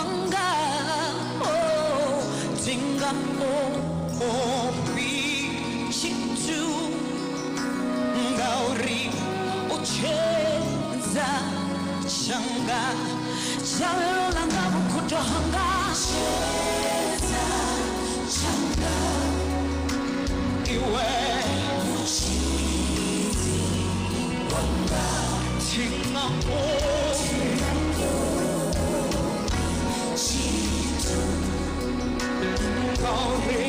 wanga oh tinga oh bichitu ngauri ucheza changa chalelo langa bukutohanga cheza changa iwe uchizi wanga tinga chitu ngauri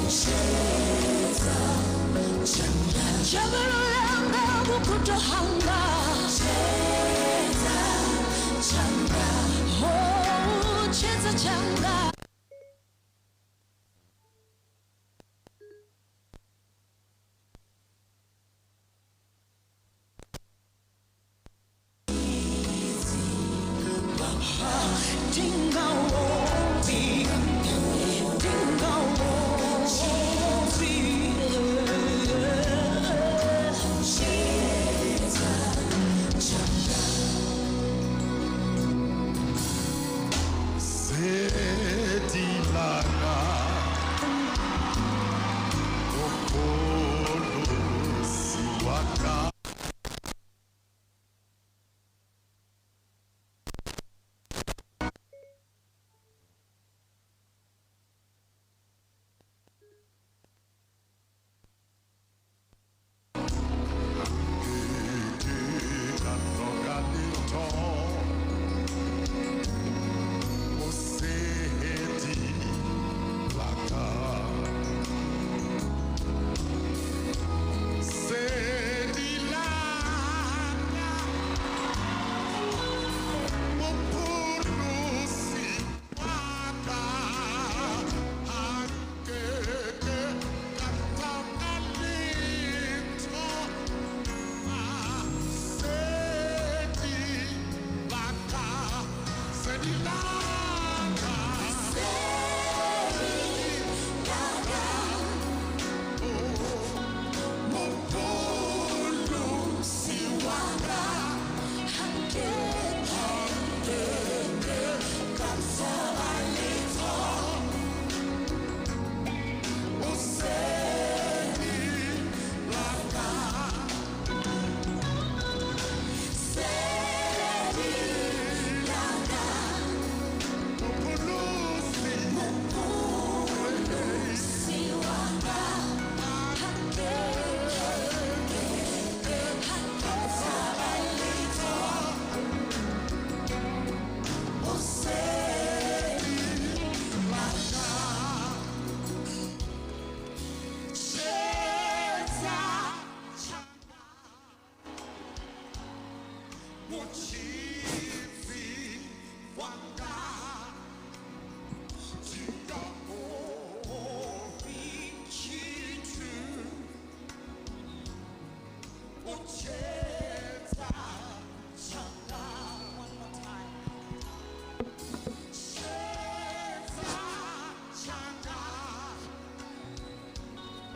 ucheza changa chalelo langa bukutohanga cheza changa oh cheza changa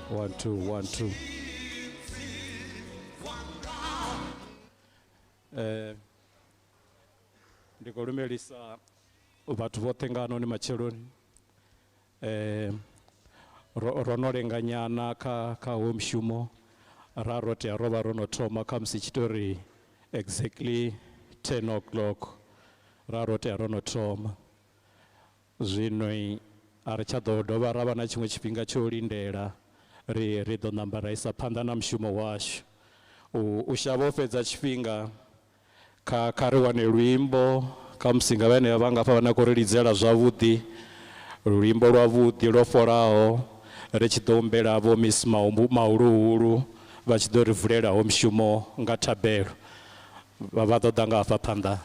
One, two, 1, 2. Ndikolumelisa vhathu vhoṱhe nga ano ni matsheloni ro lenganyana kha hoyo mushumo ra ro tea ro vha ro no thoma kha musi tshitori exactly 10 o'clock ra ro tea ro no thoma zwino a ri tsha ḓo dovha ra vha na tshiṅwe tshifhinga tsho lindela ri ḓo namba ra isa phanḓa na mushumo washu u shavha u fhedza tshifhinga kha ri wane luimbo kha musi nga vhane vha nga pfha vha na khou ri lidzela zwavhuḓi luimbo lwavhuḓi lwo folaho ri tshi ḓo humbela vho miss mahuluhulu vha tshi ḓo ri vulelaho mushumo nga thabelo vha ḓo ḓa nga hafha phanḓa.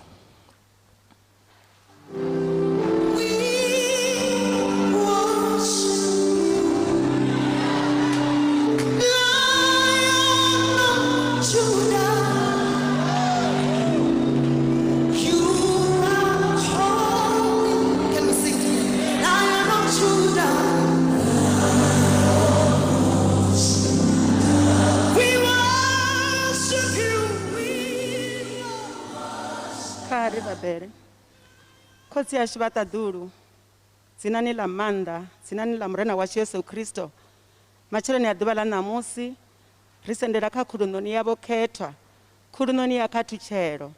Khotsi yashu Vataduru, dzinani ḽa maanḓa, dzinani ḽa murena washu Yesu Kristo. Matshiloni a ḓuvha ḽa ṋamusi, ri sendela kha khulunoni yavho khethwa, khulunoni ya khathutshelo,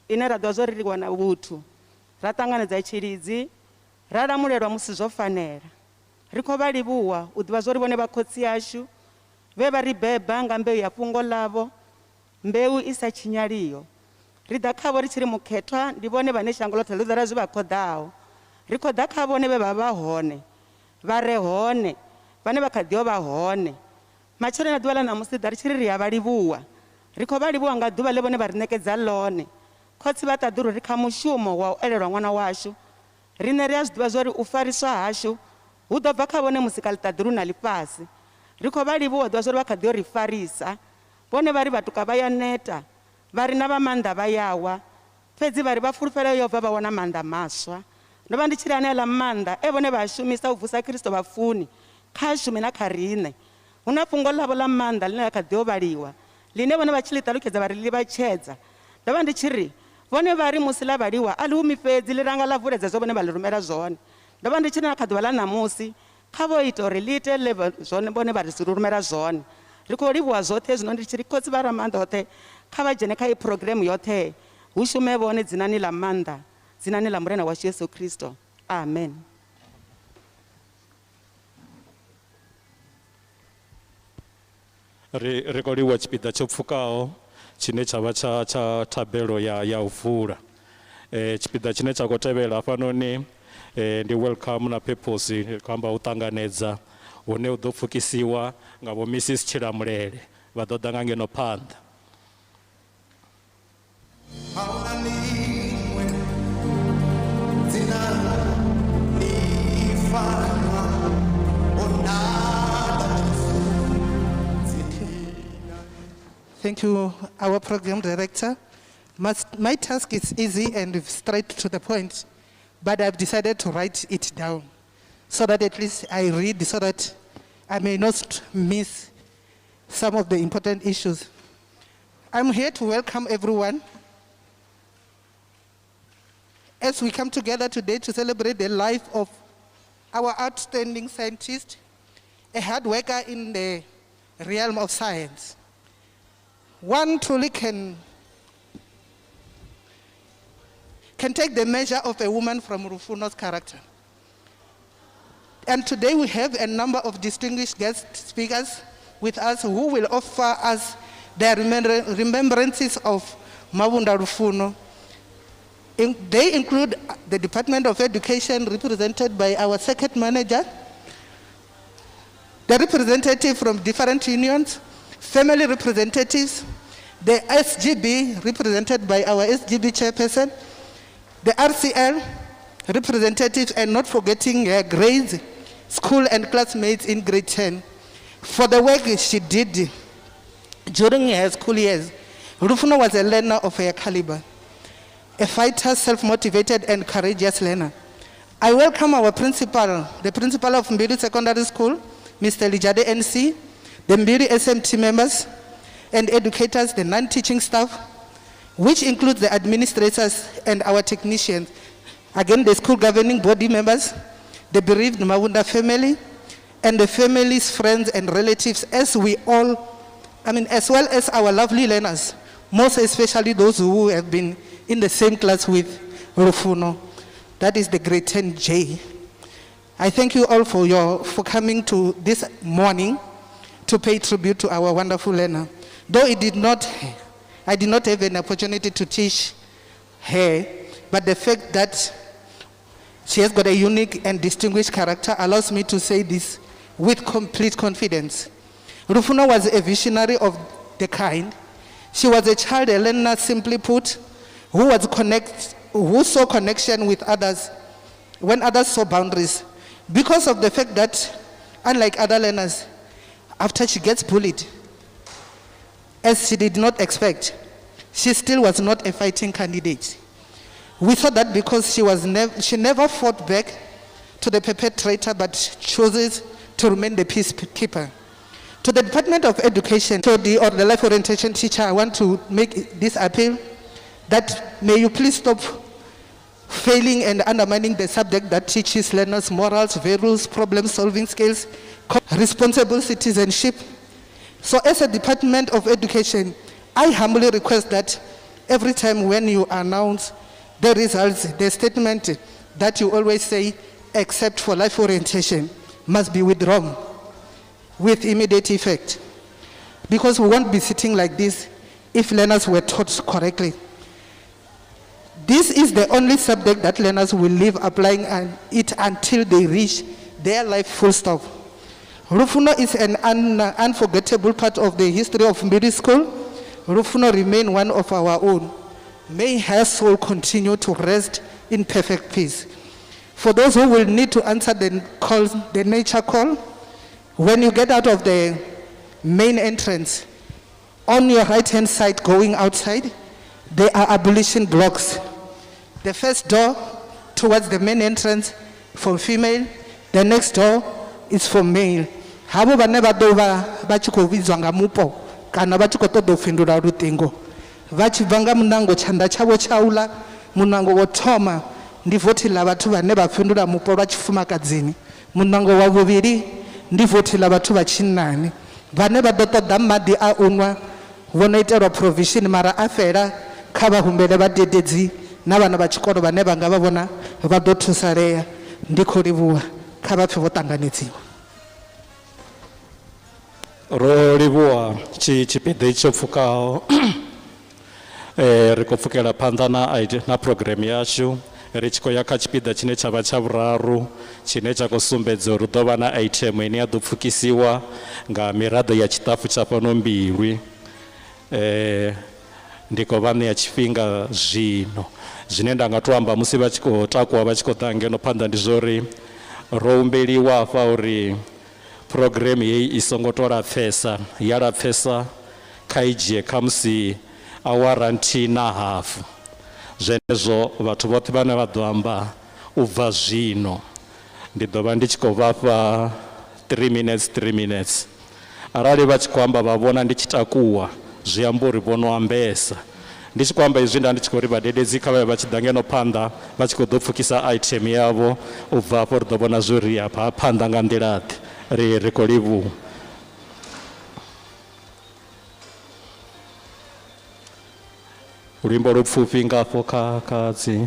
ine ra ḓivha zwo ri wana vhuthu, ra ṱanganedza tshilidzi, ra lamulelwa musi zwo fanela. Ri khou vha livhuwa u ḓivha zwo ri vhone vha khotsi yashu, vhe vha ri beba nga mbeu ya fhungo ḽavho, mbeu i sa tshinyaliho. Ri ḓa khavho ri tshi ri mukhethwa, ndi vhone vhane shango ḽoṱhe ḽi ḓora zwi vha khoḓaho. Ri khou ḓa kha vhone vhe vha vha hone, vha re hone, vhane vha kha ḓi yo vha hone. Matshiloni a ḓuvha ḽa ṋamusi ḓa ri tshi ri ri a vha livhuwa. Ri khou vha livhuwa nga ḓuvha ḽe vhone vha ri ṋekedza ḽone. Khotsi Vataduru, ri kha mushumo wa u elelwa ṅwana washu. Riṋe ri a zwi ḓivha zwo ri u fariswa hashu hu ḓo bva kha vhone musi ḽiṱaḓulu na ḽifhasi. Ri khou vha livhuwa u ḓivha zwo ri vha kha ḓi yo ri farisa. Vhone vha ri vhatuka vha ya neta, vha ri na vha maanḓa vha yawa, fhedzi vha ri vha fulufhela yo bva vha wana maanḓa maswa. Ndo vha ndi tshi ri aneaḽa maanḓa e vhone vha a shumisa u vusa Kristo vhafuni kha shume na kha riṋe. Hu na fhungo ḽavho ḽa maanḓa ḽine ḽa kha ḓi yo vhaliwa, ḽine vhone vha tshi ḽi ṱalutshedza vha ri ḽi vhatshedza. Ndo vha ndi tshi ri vhone vha ri musi ḽa vhaliwa a ḽi humi fhedzi, ḽi ranga ḽa vuledza zwo vhone vha ḽi rumela zwone. Ndo vha ndi tshi ri na kha ḓuvha ḽa ṋamusi kha vho ita uri ḽi ite zwone vhone vha ri si rumela zwone. Ri khou livhuwa zwoṱhe zwino ndi tshi ri khotsi vha ra maanḓa oṱhe kha vha dzhene kha i program yoṱhe, hu shume vhone dzinani ḽa maanḓa, dzinani ḽa murena washu Yesu Kristo. Amen. ri khou livhuwa tshipiḓa tsho pfhukaho tshine tsha vha tsha thabelo ya u vula. Tshipiḓa tshine tsha khou tevhela hafhanoni ndi welcome na purpose, ri khou amba u ṱanganedza hune u ḓo pfukisiwa nga vho Mrs Tshilamulele, vha ḓo ḓa nga ngeno phanḓa. Thank you, our program director. My task is easy and straight to the point, but I've decided to write it down so that at least I read so that I may not miss some of the important issues. I'm here to welcome everyone as we come together today to celebrate the life of our outstanding scientist, a hard worker in the realm of science. One truly can take the measure of a woman from Lufuno's character. And today we have a number of distinguished guest speakers with us who will offer us their remembrances of Mabunda Lufuno. They include the Department of Education, represented by our circuit manager, the representative from different unions, family representatives, the SGB represented by our SGB chairperson, the RCL representatives, and not forgetting her grades, school and classmates in grade 10 for the work she did during her school years. Lufuno was a learner of her caliber, a fighter, self-motivated and courageous learner. I welcome our principal, the principal of Mbiri Secondary School, Mr. Lijade NC, the Mbiri SMT members and educators, the non-teaching staff, which includes the administrators and our technicians, again the school governing body members, the bereaved Mawunda family, and the families, friends and relatives, as well as our lovely learners, most especially those who have been in the same class with Lufuno. That is the grade 10J. I thank you all for coming to this morning to pay tribute to our wonderful learner. Though I did not have an opportunity to teach her, but the fact that she has got a unique and distinguished character allows me to say this with complete confidence. Lufuno was a visionary of the kind. She was a child, a learner, simply put, who saw connection with others when others saw boundaries. Because of the fact that, unlike other learners, after she gets bullied, as she did not expect, she still was not a fighting candidate. We thought that because she never fought back to the perpetrator, but chooses to remain the peacekeeper. To the Department of Education, or the life orientation teacher, I want to make this appeal that may you please stop failing and undermining the subject that teaches learners morals, values, problem-solving skills, responsible citizenship. So as a Department of Education, I humbly request that every time when you announce the results, the statement that you always say, except for life orientation, must be withdrawn with immediate effect. Because we won't be sitting like this if learners were taught correctly. This is the only subject that learners will live applying it until they reach their life full stop. Lufuno is an unforgettable part of the history of middle school. Lufuno remain one of our own. May her soul continue to rest in perfect peace. For those who will need to answer the call, the nature call, when you get out of the main entrance, on your right-hand side going outside, there are abolition blocks. The first door towards the main entrance for female, the next door is for male. Habo bane ba do ba tshiko vhidzwa nga mupo kana ba tshiko ṱoḓa u fhindula luṱingo. Vha tshi bva nga munango tshanḓa tshavho tshaula, munango wo thoma ndi vothi ḽa vhathu vhane vha fhindula mupo lwa tshifumakadzini. Munango wa vhuvhili ndi vothi ḽa vhathu vha tshinnani. Vhane vha ḓo ṱoḓa maḓi a u nwa vho no itelwa provision mara a fela kha vha humbele vhadededzi na vhana vha tshikolo vhane vha nga vha vhona vha ḓo thusalea. Ndi khou livhuwa, kha vha pfhe vho ṱanganedziwa. Ro livhuwa tshipiḓa itsho pfhukaho ri khou pfukela phanḓa na program yashu ri tshi khou ya kha tshipiḓa tshine tsha vha tsha vhuraru tshine tsha khou sumbedza uri hu ḓo vha na item ine ya ḓo pfukisiwa nga miraḓo ya tshiṱafu tsha fhano Mbilwi. Ndi khou vha ṋea tshifhinga zwino zwine nda nga tou amba musi vha tshi khou takuwa vha tshi khou ḓa ngeno phanḓa ndi zwo uri ro humbeliwa hafha uri program heyi i songo tou lapfesa, ya lapfesa kha i dzhie kha musi awara nthihi na hafu. Zwenezwo vhathu vhoṱhe vhane vha ḓo amba u bva zwino ndi ḓo vha ndi tshi khou vha fha 3 minutes. Arali vha tshi khou amba vha vhona ndi tshi takuwa zwi amba uri vho no ambesa. Ndi tshi khou amba izwi nda ndi tshi khou ri vhadededzi kha vha tshi ḓa ngeno phanḓa vha tshi khou ḓo pfukisa item yavho u bva afho ri ḓo vhona zwo ri hafha phanḓa nga nḓilaḓe ri khou livhuwa. Luimbo lupfufhi ngafho kha dzi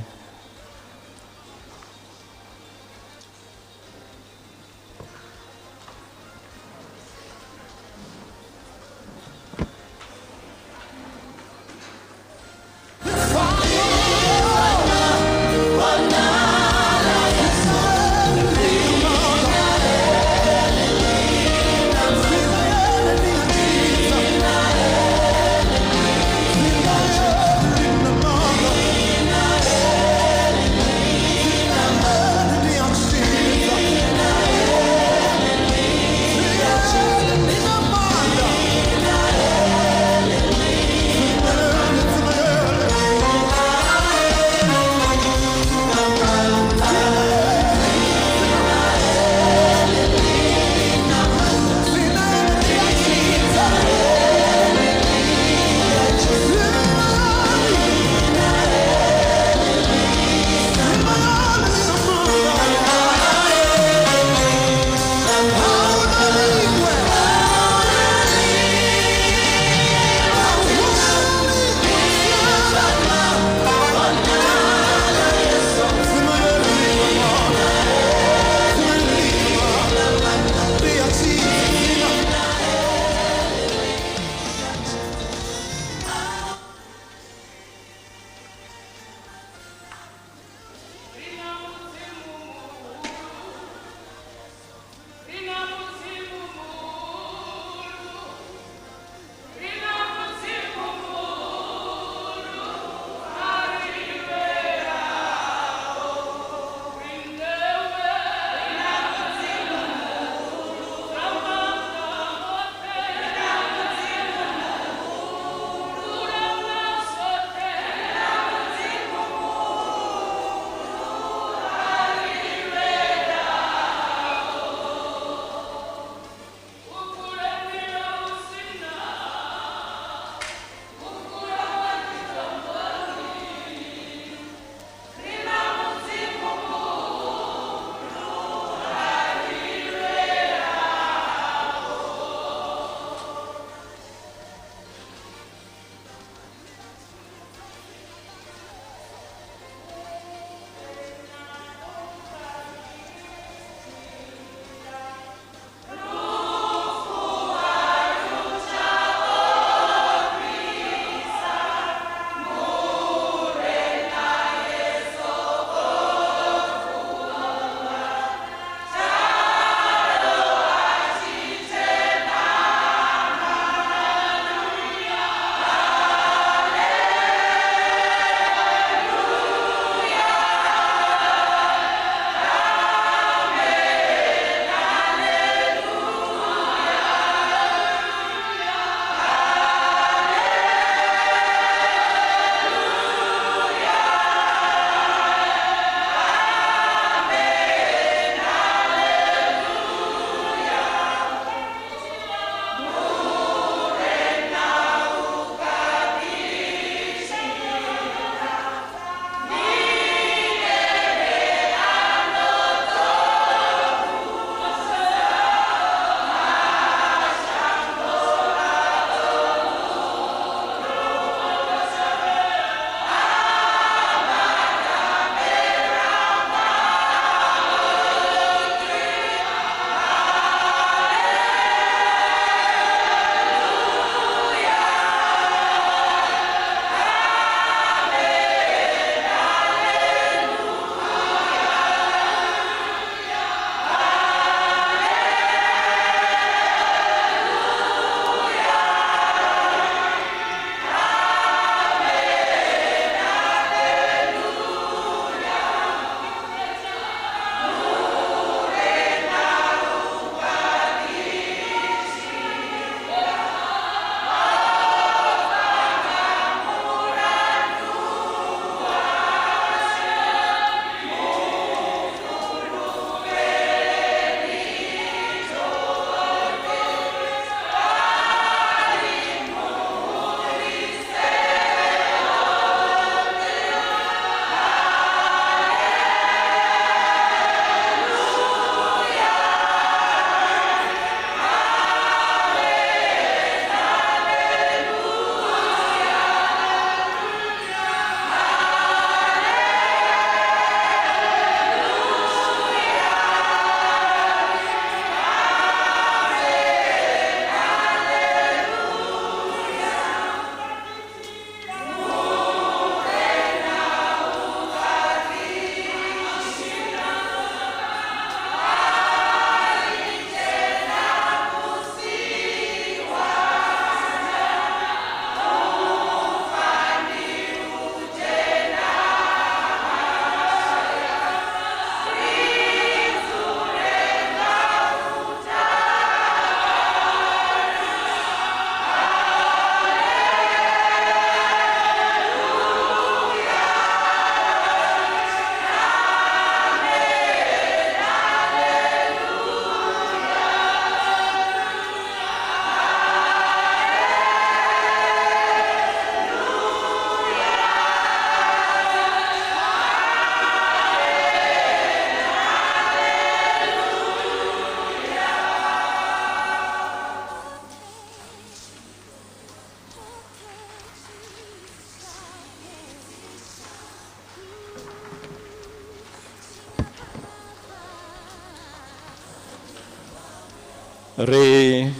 ri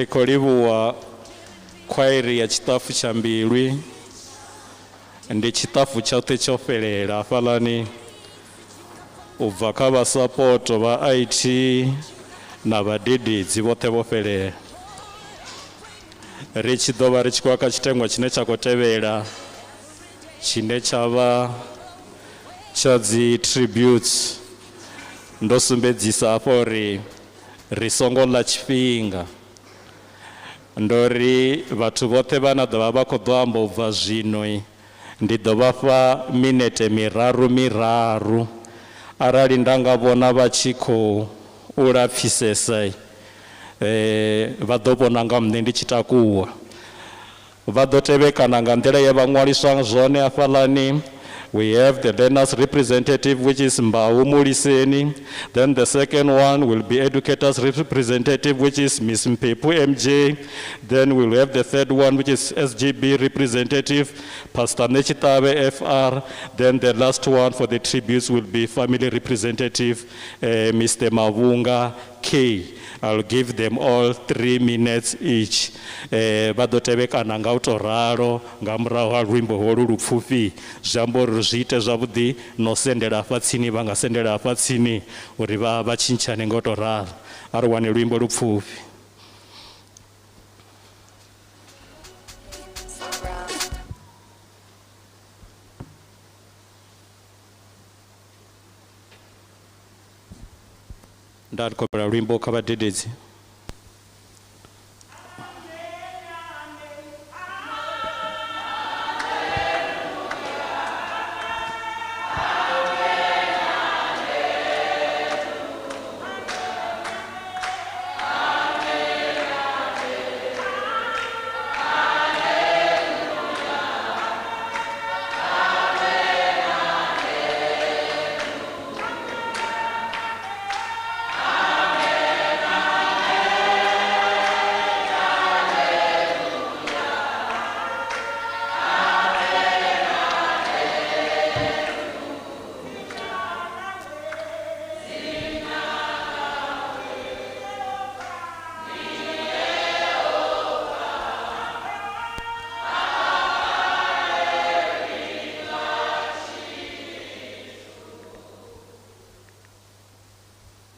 khou livhuwa khwairi ya tshitafu tsha Mbilwi, ndi tshitafu tshoṱhe tsho fhelela hafhaḽani, u bva kha vha support vha IT na vhadededzi vhoṱhe vho fhelela. Ri tshi ḓo vha ri tshi khou ya kha tshiteṅwa tshine tsha khou tevhela, tshine tsha vha tsha dzi tributes. Ndo sumbedzisa hafho uri ri songo ḽa tshifhinga, ndo ri vhathu vhoṱhe vhana ḓovha vha khou ḓo amba u bva zwino ndi ḓo vha fha minete miraru. Arali nda nga vhona vha tshi khou lapfhisesa, vha ḓo vhona nga nṋe ndi tshi takuwa. Vha ḓo tevhekana nga nḓila ye vha ṅwaliswa zwone hafhaḽani. We have the learners representative, which is Mbau Muliseni. Then the second one will be educators representative, which is Miss Mpepu MJ. Then we'll have the third one, which is SGB representative, Pastor Nechitabe FR. Then the last one for the tributes will be family representative, Mr. Mavunga K. I'll give them all 3 minutes each. Vha ḓo tevhekana nga u tou ralo nga murahu ha luimbo holu lupfufhi, zwi amba uri zwi ite zwavhuḓi no sendela hafha tsini, vha nga sendela hafha tsini uri vha tshintshane nga u tou ralo. A ri wane luimbo lupfufhi. Nda ri khou luimbo kha vhadededzi.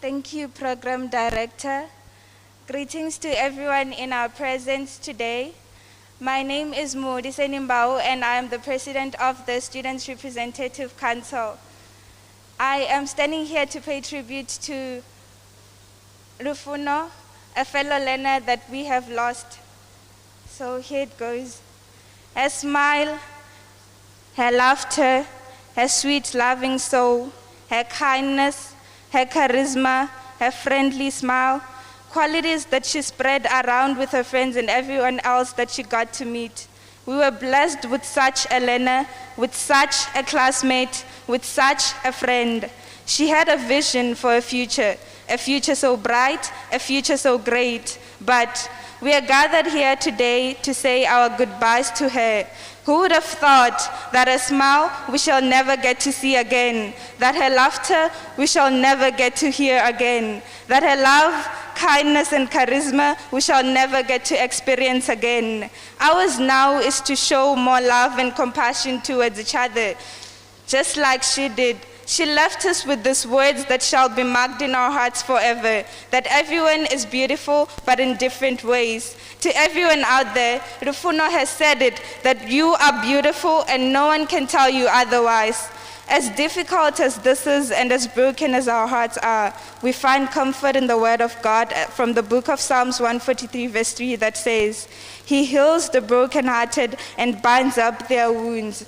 Thank you, Program Director. Greetings to everyone in our presence today. My name is Muliseni Mbau and I am the President of the Students' Representative Council. I am standing here to pay tribute to Lufuno, a fellow learner that we have lost. So here it goes. Her smile, her laughter, her sweet loving soul, her kindness, her charisma, her friendly smile, qualities that she spread around with her friends and everyone else that she got to meet. We were blessed with such a learner, with such a classmate, with such a friend. She had a vision for a future so bright, a future so great. But we are gathered here today to say our goodbyes to her. Who would have thought that a smile we shall never get to see again, that her laughter we shall never get to hear again, that her love, kindness and charisma we shall never get to experience again. Ours now is to show more love and compassion towards each other, just like she did. She left us with these words that shall be marked in our hearts forever, that everyone is beautiful, but in different ways. To everyone out there, Lufuno has said it, that you are beautiful and no one can tell you otherwise. As difficult as this is and as broken as our hearts are, we find comfort in the word of God from the book of Psalms 143 verse 3 that says, He heals the brokenhearted and binds up their wounds.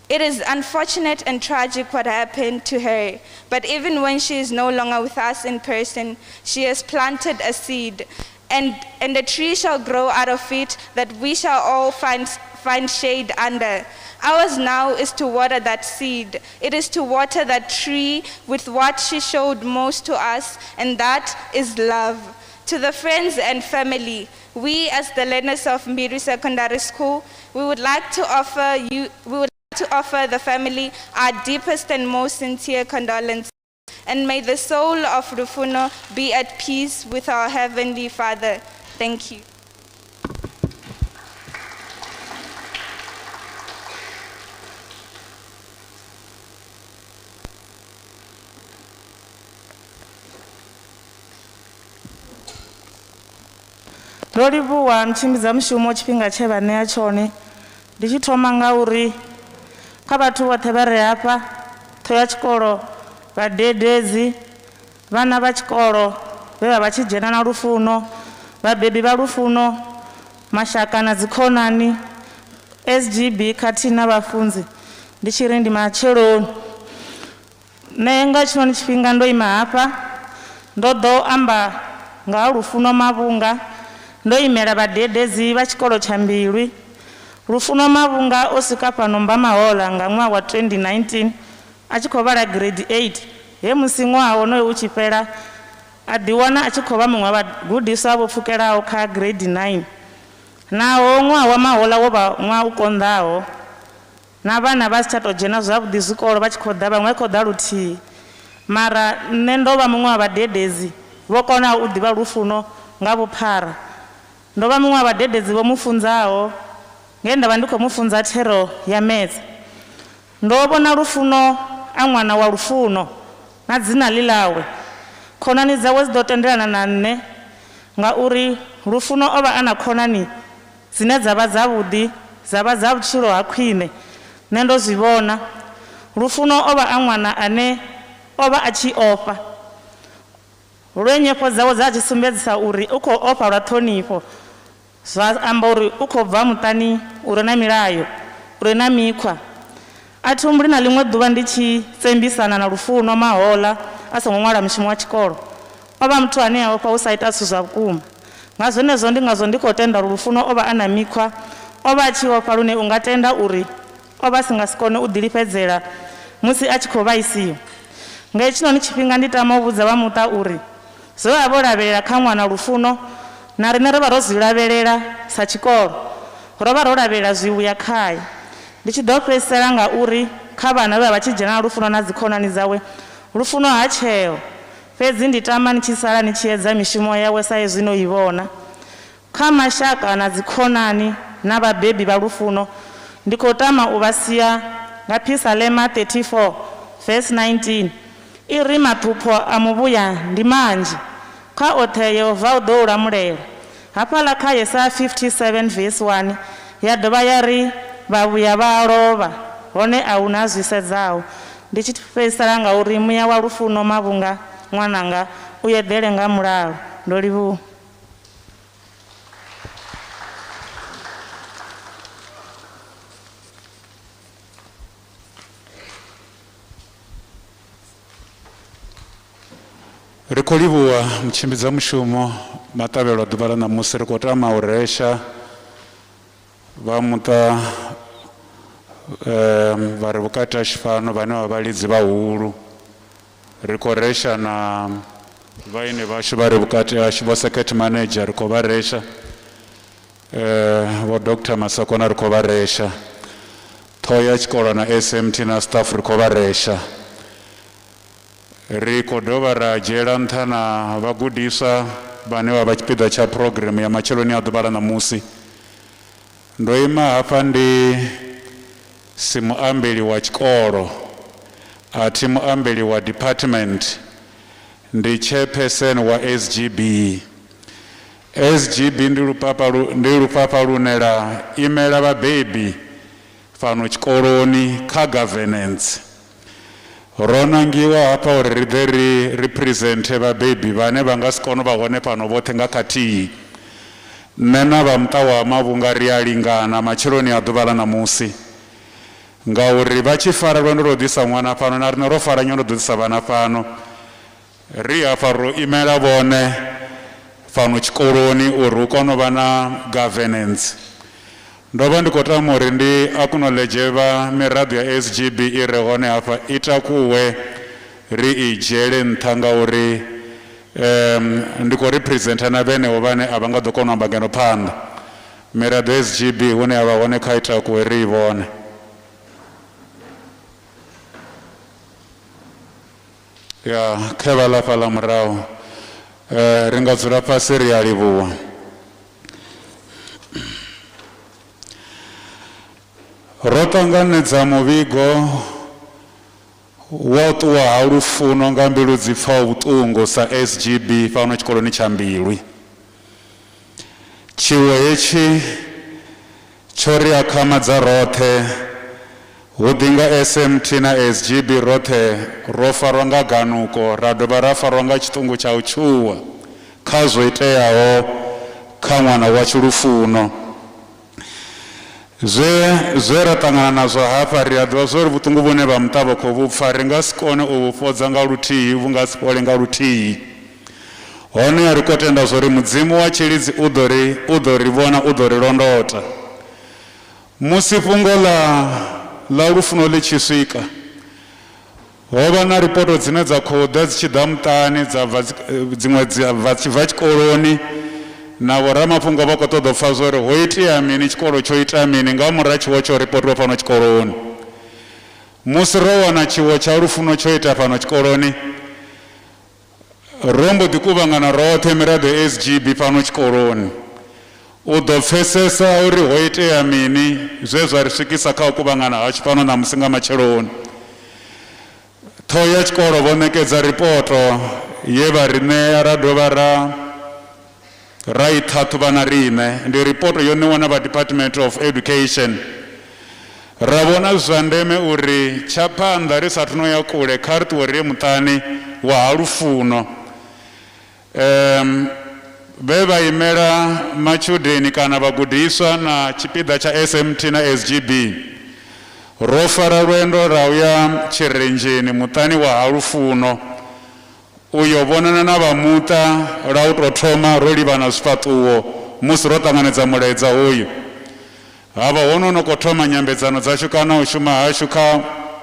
It is unfortunate and tragic what happened to her, but even when she is no longer with us in person, she has planted a seed, and a tree shall grow out of it that we shall all find shade under. Ours now is to water that seed. It is to water that tree with what she showed most to us, and that is love. To the friends and family, we as the learners of Mbilwi Secondary School, we would like to offer the family our deepest and most sincere condolences. and may the soul of Lufuno be at peace with our Heavenly Father. Thank you. ndo livhuwa mtshimbidza mushumo tshifhinga tshe vha ṋea tshone ndi tshi thoma nga uri kha vhathu vhoṱhe vha re hafha ṱho ya tshikolo vhadededzi vhana vha tshikolo vhe vha vha tshi dzhena na Lufuno vhabebi vha Lufuno mashaka na dzikhonani SGB khathihi na vhafunzi ndi tshi ri ndi matsheloni nṋe nga tshinoni tshifhinga ndo ima hafha ndo ḓo amba nga ha Lufuno Mavhunga ndo imela vhadededzi vha tshikolo tsha Mbilwi. Lufuno Mavhunga o swika fhano Mbamahola nga ṅwaha wa 2019 a tshi khou vhala grade 8 he musi ṅwaha wonoyo u tshi fhela a ḓiwana a tshi khou vha muṅwe wa vhagudiswa vho pfukelaho kha grade 9 naho ṅwaha wa Mahola wo vha ṅwaha u konḓaho na vhana vha si tsha tou dzhena zwavhuḓi zwikolo vha tshi khou ḓa vhaṅwe khou ḓa luthihi mara nṋe ndo vha muṅwe wa vhadededzi vho konaho u ḓivha Lufuno nga vhuphara. Ndo vha muṅwe wa vhadededzi vho mu funzaho nge nda vha ndi khou mu funza thero ya maths. Ndo vhona Lufuno a ṅwana wa Lufuno na dzina ḽilawe khonani dzawe dzi ḓo tendelana na nṋe ngauri Lufuno o vha a na khonani dzine dza vha dzavhuḓi dza vha dza vhutshilo ha khwine nṋe ndo zwi vhona. Lufuno o vha a ṅwana ane o vha a tshi ofha lwe nyefho dzawe dza tshi sumbedzisa uri u khou ofha lwa ṱhonifho zwa amba uri u khou bva muṱani uri na milayo uri na mikhwa. A thi humbuli na ḽiṅwe ḓuvha ndi tshi sembisana na Lufuno Mahola a songo ṅwala mushumo wa tshikolo o vha muthu ane a ofha u sa ita zwithu zwa vhukuma nga zwenezwo ndi ngazwo ndi khou tenda uri Lufuno o vha a na mikhwa o vha a tshi ofha lune u nga tenda uri o vha a si nga si kone u ḓilifhedzela musi a tshi khou vhaisiwa. Nga hetshinoni tshifhinga ndi tama u vhudza vha muṱa uri zwe vha vho lavhelela kha ṅwana Lufuno na riṋe ro vha ro zwi lavhelela sa tshikolo ro vha ro lavhelela zwivhuya khaye. Ndi tshi ḓo fhedzisela nga uri kha vhana vhe vha tshi dzhena na Lufuno na dzikhonani dzawe Lufuno ha tsheo fhedzi ndi tama ni tshi sala ni tshi edza mishumo yawe sa ezwi no i vhona. Kha mashaka na dzikhonani na vhabebi vha Lufuno ndi khou tama u vha sia nga Psalm 34 verse 19 i ri maṱhupho a muvhuya ndi manzhi kha oṱhe Yehova u ḓo u lamulela. Hafhaḽa kha Yesaya 57 verse 1 ya dovha ya ri vhavhuya vha lovha hone a hu na zwi sedzaho. Ndi tshi fhedzisela nga uri muya wa Lufuno Mavhunga ṅwananga u eḓele nga mulalo. Ndo livhuwa. ri khou livhuwa mutshimbidza mushumo maṱavhelo ḓuvha ḽa ṋamusi ri khou tama u resha vha muṱa vha re vhukati ha tshifhano vhane vha vhalidzi vhahulu ri khou resha na vhaine vhashu vha re vhukati hashu vho secret manager ri khou vha resha vho Dr. Masakona ri khou vha resha ṱhoho ya tshikolo na SMT na staff ri khou vha resha. Ri khou dovha ra dzhiela nṱha na vhagudiswa vhane vha vha tshipiḓa tsha program ya matsheloni a ḓuvha ḽa ṋamusi. Ndo ima hafha ndi si muambeli wa tshikolo a thi muambeli wa department ndi chairperson wa SGB. SGB ndi lufhafha lune la imela vhabebi fhano tshikoloni kha governance. Ro nangiwa hafha uri ri ḓe ri represente vhabebi vhane vha nga si kone vha hone fhano vhoṱhe nga khathihi. Nṋe na vha muṱa wa Mavhunga ri a lingana matsheloni a ḓuvha ḽa ṋamusi ngauri vha tshi fara lwendo lwo ḓisa ṅwana fhano na riṋe ro fara nyendo ḓo ḓisa vhana fhano ri hafha ro imela vhone fhano tshikoloni uri hu kone u vha na governance. Ndo vha ndi khou tama uri ndi acknowledge vha miraḓo ya SGB i re hone hafha i takuwe ri i dzhiele nṱha ngauri ndi khou representa na vhenevho vhane a vha nga ḓo kona u amba ngeno phanḓa. Miraḓo ya SGB hune ya vha hone kha i takuwe ri i vhone. ya kheva la fala murahu ringa dzula fhasi ri a livhuwa. Ro ṱanganedza muvhigo wo ṱuwa ha Lufuno nga mbilu dzi pfaho vhuṱungu sa SGB fhano tshikoloni tsha Mbilwi. Tshiwo hetshi tsho ri akhamadza roṱhe hu ḓi nga SMT na SGB roṱhe ro farwa nga ganuko ra dovha ra farwa nga tshiṱungu tsha u tshuwa kha zwo iteaho kha ṅwana wa Lufuno. Zwe ra ṱangana nazwo hafha ri a ḓivha zwo ri vhuṱungu vhune vha muṱa vha khou vhupfa ri nga si kone u vhufhodza nga luthihi vhu nga si fhole nga luthihi. Hone ri khou tenda zwo ri mudzimu wa tshilidzi u ḓo ri vhona, u ḓo ri londota. Musi fhungo la Lufuno ḽi tshi swika ho vha na ripoto dzine dza khou ḓa dzi tshi ḓa muṱani dziṅwe dzi bva tshikoloni na vhoramafhungo vha khou ṱoḓa u pfha zwo ri ho itea mini, tshikolo tsho ita mini nga murahu tshiwo tsho ripotiwa fhano tshikoloni. Musi ro wana tshiwo tsha Lufuno tsho ita fhano tshikoloni ro mbo ḓi kuvhangana roṱhe miraḓo SGB fhano tshikoloni u ḓo pfesesa uri ho itea mini zwe zwa ri swikisa kha u kuvhangana hashu fhano na musi nga matsheloni. Ṱhoho ya tshikolo vho ṋekedza ripoto ye vha ri ṋea ra dovha ra i ṱhaṱhuvha na riṋe. Ndi ripoto yo ṋewa na vha Department of Education. Ra vhona zwa ndeme uri tsha phanḓa ri sathu no ya kule kha ri ṱuwe ri ye muṱani wa ha Lufuno. Vhe vha imela matshudeni kana vhagudiswa na tshipiḓa tsha SMT na SGB ro fara lwendo ra uya Tshirenzheni muṱani wa ha Lufuno uyo vhonana na vha muṱa lwa u tou thoma ro livhana zwifhaṱuwo musi ro ṱanganedza mulaedza hoyu. Havha hono no khou thoma nyambedzano dzashu kana u shuma hashu kha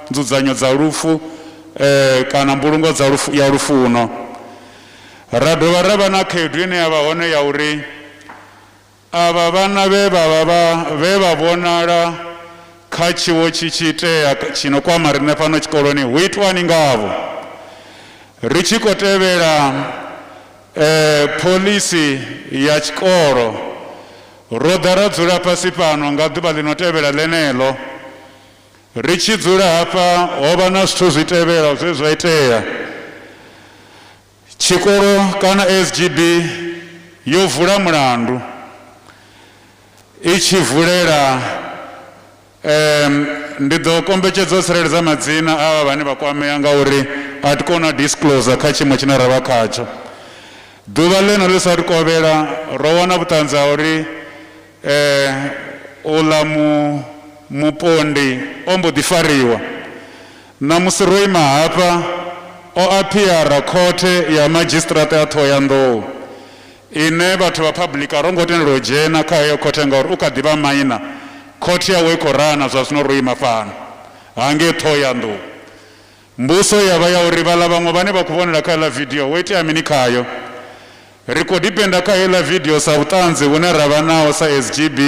nzudzanyo dza lufu kana mbulungo ya Lufuno. Ra dovha ra vha na khaedu ine ya vha hone ya uri ava vhana vhe vha vhonala kha tshiwo tshi tshi itea tshino kwama riṋe fhano tshikoloni hu itwani ngavho. Ri tshi khou tevhela phoḽisi ya tshikolo ro ḓa ra dzula fhasi fhano nga ḓuvha ḽino tevhela ḽeneḽo. Ri tshi dzula hafha ho vha na zwithu zwi tevhela zwe zwa itea. Tshikolo kana SGB yo vula mulandu i tshi vulela ndi ḓo kombetshedza u tsireledza madzina a vhane vha kwamea ngauri a ti kona disclosure kha tshiimo tshine ra vha khatsho. Ḓuvha ḽeno ḽi sa ri kovhela ro wana vhuṱanzi ha uri uḽa mupondi o mbo ḓi fariwa. Na musi ro ima hafha o aphiara khothe ya madzhisiṱiraṱa ya Thohoyandou ine vhathu vha public a ro ngo tendelwa u dzhena kha heyo khothe ngauri u kha ḓivha maina. Khothe yawe i khou rana zwa zwino ro ima fhano hangei Thohoyandou. Mbuso ya vha ya uri vhaḽa vhaṅwe vhane vha khou vhonela kha heiḽa video ho itea mini khayo. Ri khou dipenda kha heiḽa video sa vhuṱanzi vhune ra vha naho sa SGB.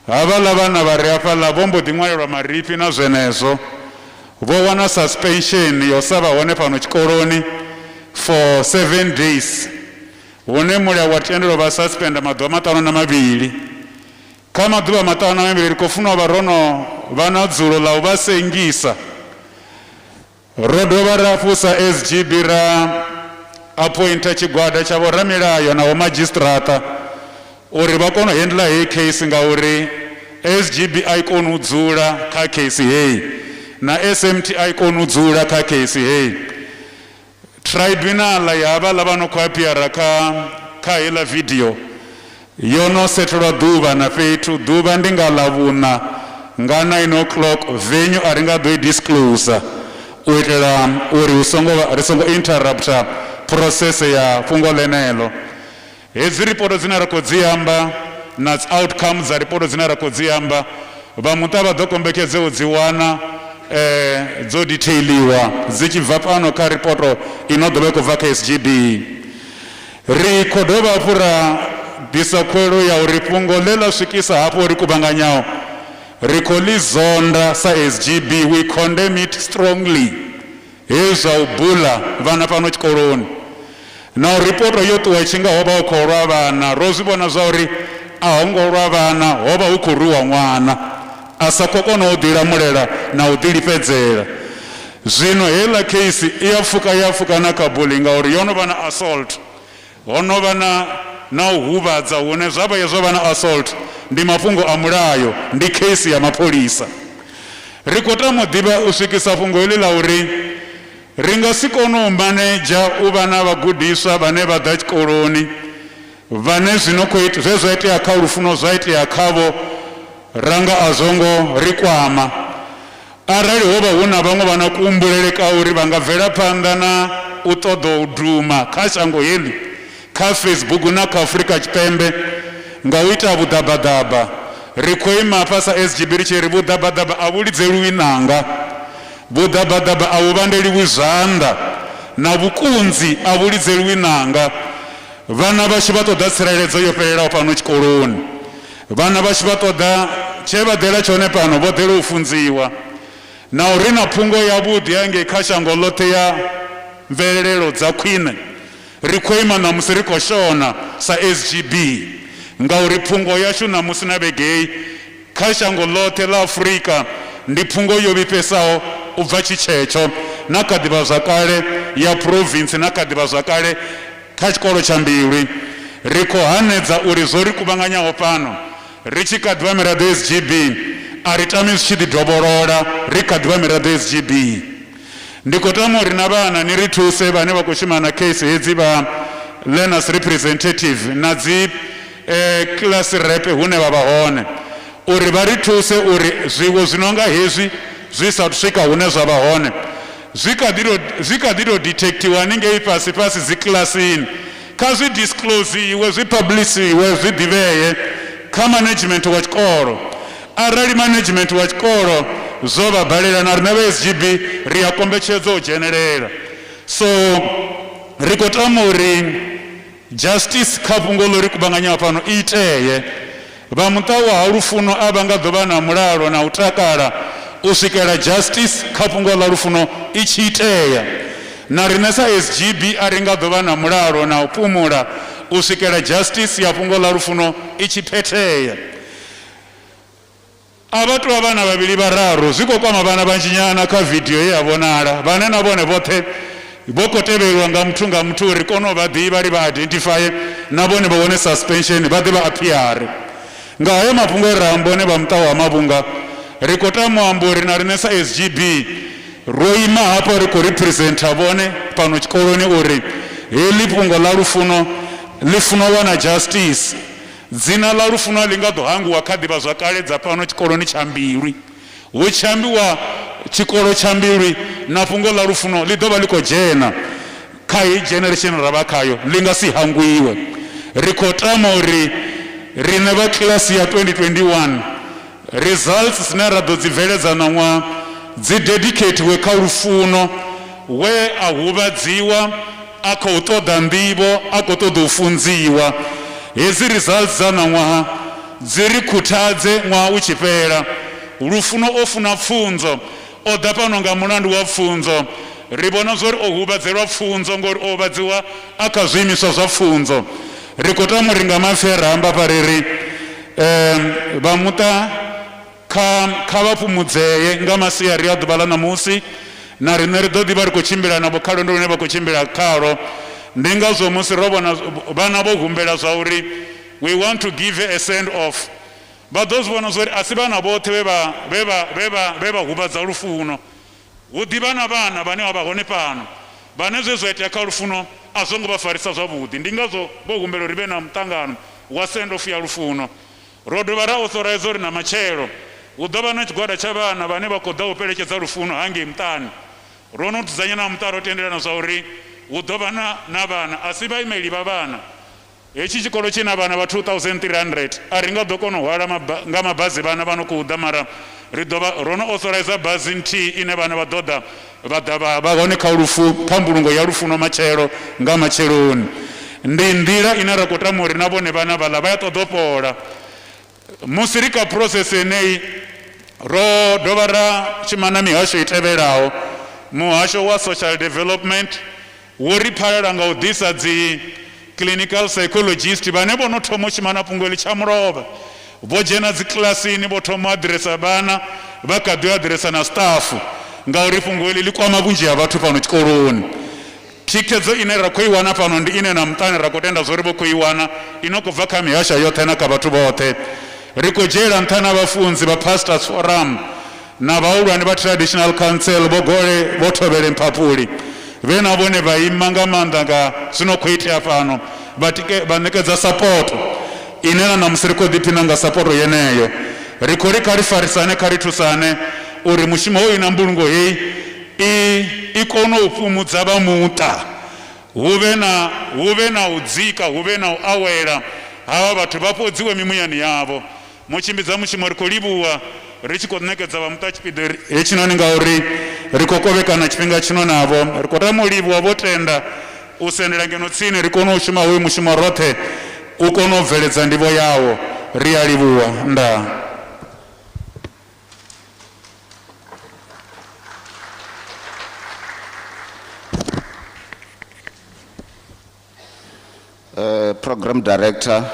Havhaḽa vhana vha re hafhaḽa vho mbo ḓi ṅwalelwa marifhi na zwenezwo. Vho wana suspension yo sa vha hone fhano tshikoloni for 7 days. Hune mulayo wa tendelwa vha suspenda maḓuvha maṱanu na mavhili. Kha maḓuvha maṱanu na mavhili ri khou funa u vha rono vha na dzulo ḽa u vha sengisa. Ro dovha ra fusa SGB ra appointa tshigwada tsha vhoramilayo na vhomadzhisiṱiraṱa uri vha kone u handla heyi case ngauri SGB a i koni u dzula kha case heyi na SMT a i koni u dzula kha case heyi. Tribunal ya havhaḽa vha no khou aphiara kha heiḽa video yo no sethelwa ḓuvha na fhethu. Ḓuvha ndi nga ḽavhuṋa nga 9 o'clock. Venue a ri nga ḓo i disclose u itela uri ri songo interrupta process ya fhungo ḽeneḽo. Hedzi ripoto dzine ra khou dzi amba na dzi outcome dza ripoto dzine ra khou dzi amba vha muṱa vha ḓo kombetshedza u dzi wana dzo detailiwa dzi tshi bva fhano kha ripoto ino ḓo vha i khou bva kha SGB. Ri khou dovha hafhu ra ḓisa khuwelo ya uri fhungo ḽe ḽa swikisa hafho ri kuvhanganyaho ri khou ḽi zonda sa SGB. We condemn it strongly. hezwa u bula vana pano tshikoloni na ripoto yo ṱuwa tshi nga hovha hu khou lwa vhana ro zwi vhona zwa uri a ho ngo lwa vhana hovha hu khou rwiwa ṅwana a sa khou kona u ḓilamulela na u ḓilifhedzela. Zwino heiḽa case i ya pfuka na kha bullying ngauri yo no vha na assault, ho no vha na u huvhadza hune zwa vha hezwo vha na assault ndi mafhungo a mulayo, ndi case ya mapholisa. Ri khou tama u ḓivha u swikisa fhungo heḽi ḽa uri ri nga si kone u manedzha u vha na vhagudiswa vhane vha ḓa tshikoloni vhane zwe zwa itea kha Lufuno zwa itea khavho ranga a zwo ngo ri kwama. Arali ho vha hu na vhaṅwe vha na kuhumbulele ka uri vha nga bvela phanḓa na u ṱoḓa u duma kha shango heḽi kha Facebook na kha Afrika Tshipembe nga u ita vhuḓabaḓaba, ri khou ima hafha sa SGB ri tshi ri vhuḓabaḓaba a vhu lidzeliwi nanga, vhuḓabaḓaba a vhu vhandeliwi zwanḓa, na vhukunzi a vhu lidzeliwi nanga. Vhana vhashu vha ṱoḓa tsireledzo yo fhelelaho fhano tshikoloni, vhana vhashu vha ṱoḓa tshe vha ḓela tshone pano vho ḓela u funziwa na uri na phungo yavhuḓi hangei kha shango ḽoṱhe ya mvelelo dza khwine. Ri khou ima namusi ri khou shona sa SGB ngauri phungo yashu namusi na vhegei kha shango ḽoṱhe ḽa Afrika ndi phungo yo vhifhesaho u bva tshitshetsho na kha ḓivhazwakale ya province na kha ḓivhazwakale kha tshikolo tsha Mbilwi. Ri khou hanedza uri zwo ri kuvhanganyaho fhano ri tshi kha ḓivha miraḓo SGB a ri tami zwi tshi ḓi dovholola ri kha ḓivha miraḓo SGB. Ndi khou tama uri na vhana ni ri thuse vhane vha khou shuma na case hedzi vha learners representative na dzi class rep hune vha vha hone uri vha ri thuse uri zwiwo zwi no nga hezwi zwi sa swika hune zwa vha hone zwi kha ḓi tou detectiwa haningei fhasi dzi kilasini, kha zwi discloseiwe zwi publishiwe zwi ḓivhee kha management wa tshikolo. Arali management wa tshikolo zwo vha balela na riṋe vha SGB ri a kombetshedza u dzhenelela. So ri khou tama uri justice kha fhungo ḽo ri kuvhanganyaho fhano i itee. Vha muṱa wa Lufuno a vha nga ḓo vha na mulalo na u takala u swikela justice kha fhungo ḽa Lufuno i tshi itea, na riṋe sa SGB a ri nga ḓo vha na mulalo na u pumula u swikela justice ya fhungo ḽa Lufuno i tshi phetea. A vha tou vhana vhavhili vhararu zwi khou kwama vhana vhanzhi nyana kha video ye ya vhonala vhane na vhone vhoṱhe vho khou tevhelwa nga muthu uri kone u vha ḓivha ri vha identify na vhone vha wane suspension vha ḓe vha appear. Nga hayo mafhungo ra ambone vha muṱa wa Mavhunga ri khou tama u amba uri na riṋe sa SGB ro ima hafho ri khou representa vhone pano tshikoloni uri heḽi fhungo ḽa Lufuno ḽi funa u wana justice. Dzina ḽa Lufuno ḽi nga ḓo hangiwa kha ḓivhazwakale dza fhano tshikoloni tsha Mbilwi, hu tshi ambiwa tshikolo tsha Mbilwi na fhungo ḽa Lufuno ḽi ḓo vha ḽi khou dzhena kha heyi generation ra vha khayo, ḽi nga si hangiwe. Ri khou tama uri riṋe vha kilasi ya 2021 results dzine ra ḓo dzi bveledza na ṅwaha dzi dedicatiwe kha Lufuno we a huvhadziwa a khou ṱoḓa nḓivho a khou ṱoḓa u funziwa. Hedzi results dza na ṅwaha dzi ri khuthadze ṅwaha u tshi fhela. Lufuno o funa pfunzo, o ḓa fhano nga mulandu wa pfunzo. Ri vhona zwo ri o huvhadzelwa pfunzo ngori o huvhadziwa a kha zwiimiswa zwa pfunzo. Ri khou tama uri nga mafera amba pareri vha muṱa kha vha fhumudzeye nga masiari a ḓuvha ḽa ṋamusi, na riṋe ri ḓo ḓi vha ri khou tshimbila navho kha lwendo lune vha khou tshimbila khalo. Ndi ngazwo musi ro vhona vhana vho humbela zwa uri we want to give a send off, vha ḓo zwi vhona zwori a si vhana vhoṱhe vhe vha huvhadza Lufuno. Hu ḓivha na vhana vhane vha vha hone pano vhane zwe zwa itea kha Lufuno a zwo ngo vha farisa zwavhuḓi. Ndi ngazwo vho humbela uri vhe na muṱangano wa send off ya Lufuno. Ro dovha ra authorize uri na matshelo hu ḓo vha na tshigwada tsha vhana vhane vha khou ḓa u fheletshedza Lufuno hangei muṱani. Ro no dzudzanya na muṱa ro tendelana zwa uri hu ḓo vha na vhana a si vhaimeli vha vhana. Hetshi tshikolo tshi na vhana vha 2300 a ri nga ḓo kona u hwala nga mabasi vhana vha no khou ḓa, mara ri ḓovha ro no authorize basi nthihi ine vhana vha ḓo ḓa vha hone kha mbulungo ya Lufuno matshelo nga matsheloni. Ndi nḓila ine ra khou tama uri na vhone vhana vhaḽa vha ya ṱoḓo fhola. Musi ri kha process eneyi ro dovha ra shuma na mihasho i tevhelaho. muhasho wa social development wori phalala nga u ḓisa dzi clinical psychologist vhane vho no thoma u shuma na fhungo ḽi tsha mulova vho dzhena dzi kilasini vho thoma u aḓiresa vhana vha kha ḓi u aḓiresa na staff ngauri fhungo ḽi ḽi kwama vhunzhi ha vhathu fhano tshikoloni. Thikhedzo ine ra khou i wana fhano ndi ine na muṱani ra khou tenda zwo ri vho khou i wana ino khou bva kha mihasho yoṱhe na kha vhathu vhoṱhe. Ri khou dzhiela nṱha na vhafunzi vha pastors forum na vhahulwane vha traditional council vho Gole vho Thovhele Mphaphuli vhe na vhone vha ima nga maanḓa nga zwino khou itea fhano vha ṋekedza support ine na namusi ri khou ḓiphina nga support yeneyo. Ri khou ri kha ri farisane kha ri thusane uri mushumo hoyu na mbulungo heyi i kone u fhumudza vha muṱa hu vhe na u dzika hu vhe na u awela havha vhathu vha fhodziwe mimuyani yavho. Mutshimbidza mushumo ri khou livhuwa ri tshi khou ṋekedza vha muṱa tshipiḓa hetshinoni ngauri ri khou kovhekana tshifhinga tshino navho. Ri khou tama u livhuwa vho tenda u sendela ngeno tsini ri kone u shuma hoyu mushumo roṱhe u kone u bveledza ndivho yawo. Ri a livhuwa. Ndaa. Program Director,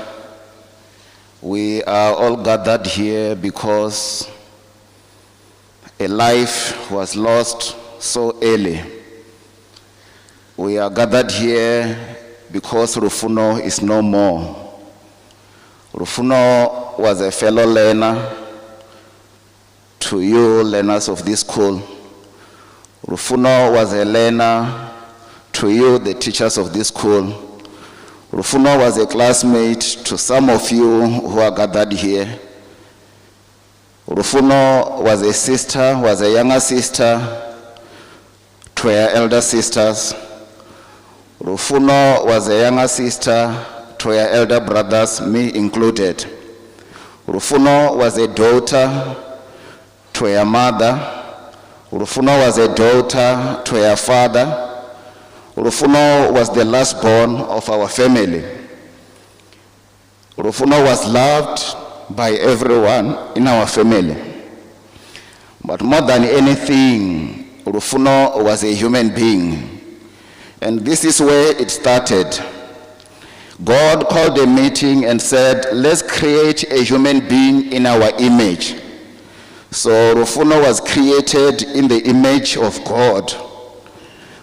we are all gathered here because a life was lost so early. We are gathered here because Lufuno is no more. Lufuno was a fellow learner to you learners of this school. Lufuno was a learner to you, the teachers of this school. Lufuno was a classmate to some of you who are gathered here. Lufuno was a sister, was a younger sister to her elder sisters. Lufuno was a younger sister to her elder brothers, me included. Lufuno was a daughter to her mother. Lufuno was a daughter to her father. Lufuno was the last born of our family. Lufuno was loved by everyone in our family. But more than anything, Lufuno was a human being. And this is where it started. God called a meeting and said, let's create a human being in our image. So Lufuno was created in the image of God.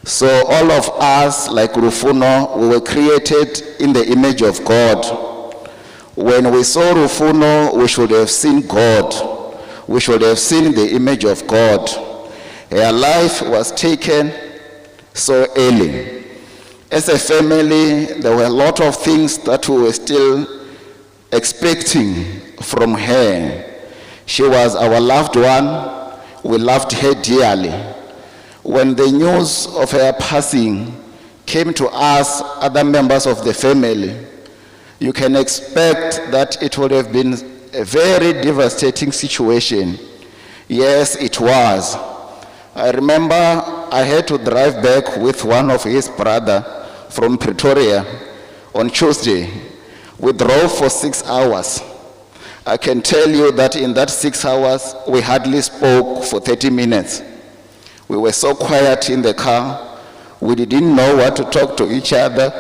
So all of us, like Lufuno, we were created in the image of God. When we saw Lufuno, we should have seen God. We should have seen the image of God. Her life was taken so early. As a family, there were a lot of things that we were still expecting from her. She was our loved one. We loved her dearly. When the news of her passing came to us, other members of the family, you can expect that it would have been a very devastating situation. Yes, it was. I remember I had to drive back with one of his brothers from Pretoria on Tuesday. We drove for 6 hours. I can tell you that in that 6 hours, we hardly spoke for 30 minutes. We were so quiet in the car. We didn't know what to talk to each other,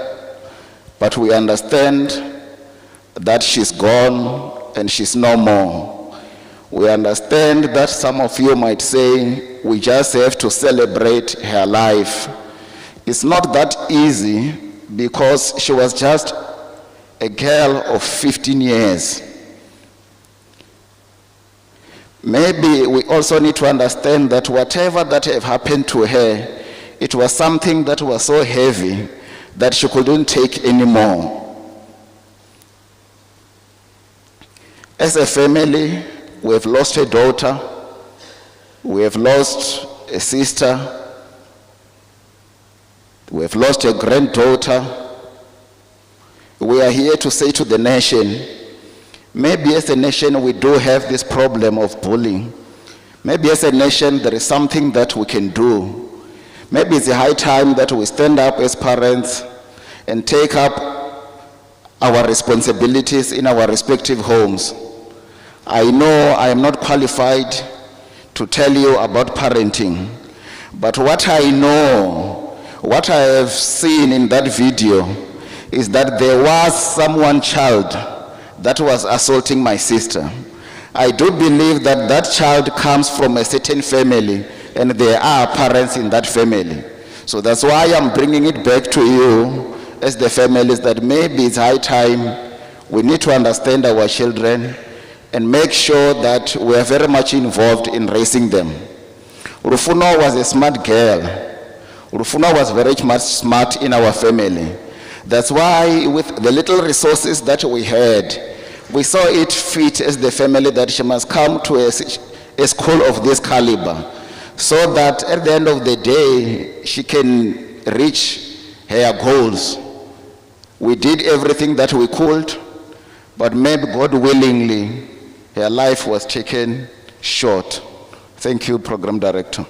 but we understand that she's gone and she's no more. We understand that some of you might say, we just have to celebrate her life. It's not that easy because she was just a girl of 15 years. Maybe we also need to understand that whatever that have happened to her, it was something that was so heavy that she couldn't take anymore. As a family, we have lost a daughter, we have lost a sister, we have lost a granddaughter. We are here to say to the nation, maybe as a nation we do have this problem of bullying. Maybe as a nation there is something that we can do. Maybe it's a high time that we stand up as parents and take up our responsibilities in our respective homes. I know I am not qualified to tell you about parenting, But what I know, what I have seen in that video is that there was someone child that was assaulting my sister. I do believe that that child comes from a certain family and there are parents in that family. So that's why I'm bringing it back to you as the families, that maybe it's high time we need to understand our children and make sure that we are very much involved in raising them. Lufuno was a smart girl. Lufuno was very much smart in our family. That's why with the little resources that we had, we saw it fit as the family that she must come to a school of this caliber, so that at the end of the day, she can reach her goals. We did everything that we could, but maybe God willingly, her life was taken short. Thank you, Program Director.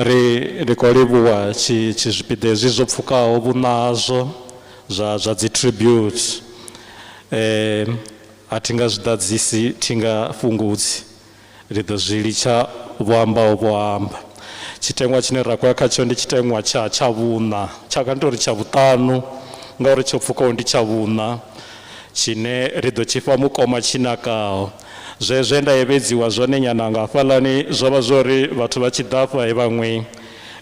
ri khou livhuwa zwipiḓa hezwi zwo pfhukaho vhunazwo zwa dzi tribute. A thi nga zwi ḓadzisi, thi nga fhungudzi, ri ḓo zwi litsha vho ambaho vho amba. Tshiteṅwa tshine ra khou ya khatsho ndi tshiteṅwa tsha vhuṋa, tsha kha ntori tsha vhuṱanu ngauri tsho pfhukaho ndi tsha vhuṋa, tshine ri ḓo tshi fha mukoma tshi nakaho. Zwezwe nda yevhedziwa zwone nyana nga hafhaḽani zwo vha zwo ri vhathu vha tshi ḓa afha vhaṅwe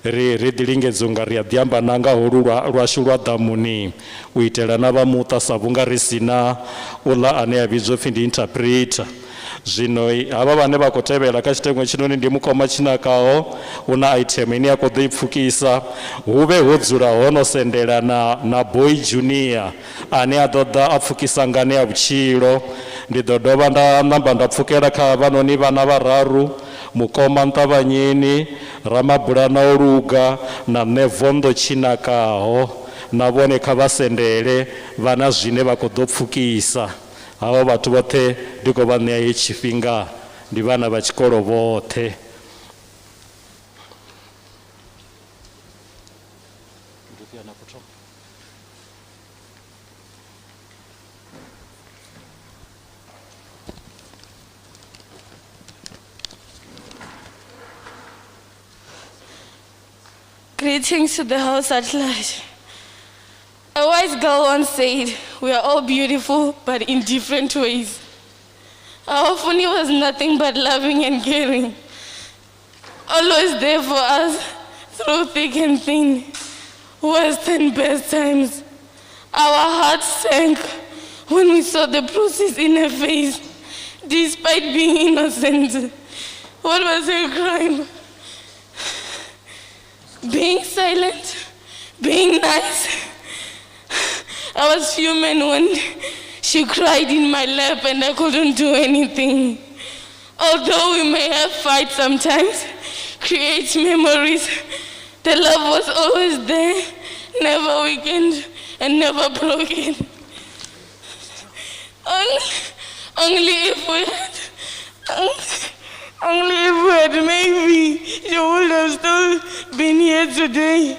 ri ḓi lingedza unga ri a ḓi amba na nga holu lwashu lwa ḓamuni u itela na vha muṱa sa vhunga ri si na uḽa ane a vhidzwa pfhi ndi interpreter. Zwino havha vhane vha khou tevhela kha tshiteṅwa tshinoni ndi mukoma tshинakaho, hu na item ine ya khou ḓo i pfukisa, hu vhe ho dzula ho no sendela na boy junior ane a ḓo ḓa a pfukisa ngane ya vhutshilo. Ndi ḓo dovha nda namba nda pfukela kha vhanoni vhana vhararu, mukoma Nṱavhanyeni, Ramabulana Oluga na Nevonḓo Tshinakaho, na vhone kha vha sendele vhana zwine vha khou ḓo pfukisa. Havho vhathu vhoṱhe ndi khou vha ṋea he tshifhinga, ndi vhana vha tshikolo vhoṱhe. Greetings to the house at large. A wise girl once said, we are all beautiful, but in different ways. Our Funi was nothing but loving and caring, always there for us through thick and thin, worst and best times. Our hearts sank when we saw the bruises in her face, despite being innocent. What was her crime? Being silent, being nice. I was human when she cried in my lap and I couldn't do anything. Although we may have fights sometimes, create memories, the love was always there, never weakened and never broken. Only if we had maybe, she would have still been here today.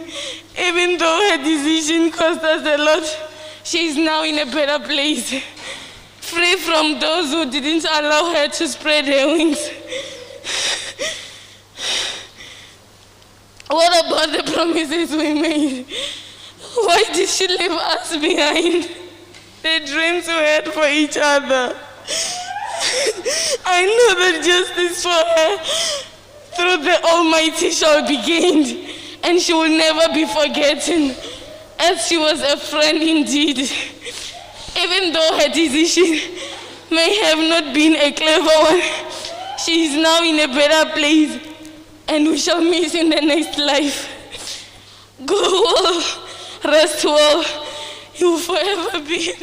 Even though her decision cost us a lot, she is now in a better place, free from those who didn't allow her to spread her wings. What about the promises we made? Why did she leave us behind? The dreams we had for each other. I know that justice for her through the Almighty shall be gained, and she will never be forgotten, as she was a friend indeed. Even though her decision may have not been a clever one, she is now in a better place, and we shall meet in the next life. Go well, rest well, you will forever be.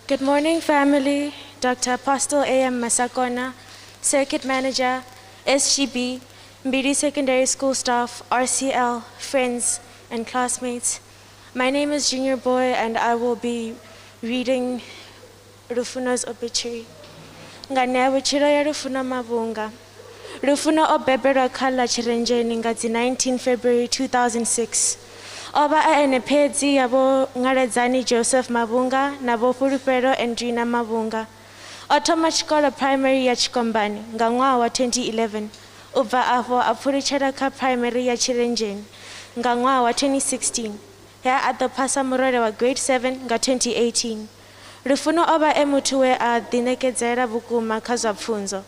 Good morning, family. Dr. Apostle A.M. Masakona, Circuit Manager, SGB, Mbidi Secondary School staff, RCL, friends, and classmates. My name is Junior Boy, and I will be reading Lufuno's obituary. Ngane ya vutshilo ya Lufuno Mavhunga. Lufuno o bebelwa kha ḽa Tshirenzheni nga dzi 19 February 2006. O vha a ene phedzi ya vho Ngaledzani Joseph Mavhunga na vho Fulufhelo Andrina Mavhunga. O thoma tshikolo primary ya Tshikombani nga ṅwaha wa 2011. U bva afho a pfulutshela kha primary ya Tshirenzheni nga ṅwaha wa 2016. He a ḓo phasa murole wa grade 7 nga 2018. Lufuno o vha e muthu we a ḓiṋekedzela vhukuma kha zwa pfunzo.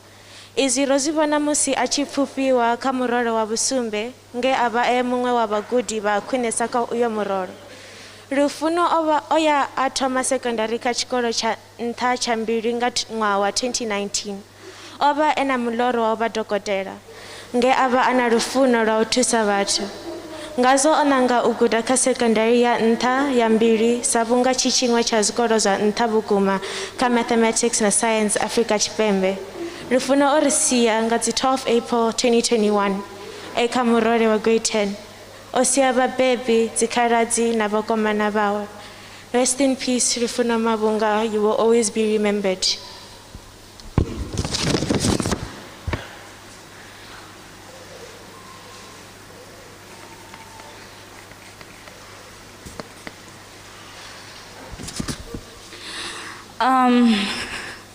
Izwi ro zwi vhona musi a tshi pfufhiwa kha murole wa vhusumbe nge a vha e muṅwe wa vhagudi vha khwinesa kha uyo murole. Lufuno o ya a thoma secondary kha tshikolo tsha nṱha tsha Mbilwi nga ṅwaha wa 2019. O vha e na muḽoro wa u vha dokotela nge a vha a na lufuno lwa u thusa vhathu. Ngazwo o ṋanga u guda kha secondary ya nṱha ya Mbilwi sa vhunga tshi tshiṅwe tsha zwikolo zwa nṱha vhukuma kha mathematics na science Afrika Tshipembe. Lufuno o ri sia nga dzi 12 April 2021 e kha murole wa grade 10. O sia vhabebi, dzikhaladzi na vhakomana vhawe. Rest in peace, Lufuno Mavhunga. You will always be remembered.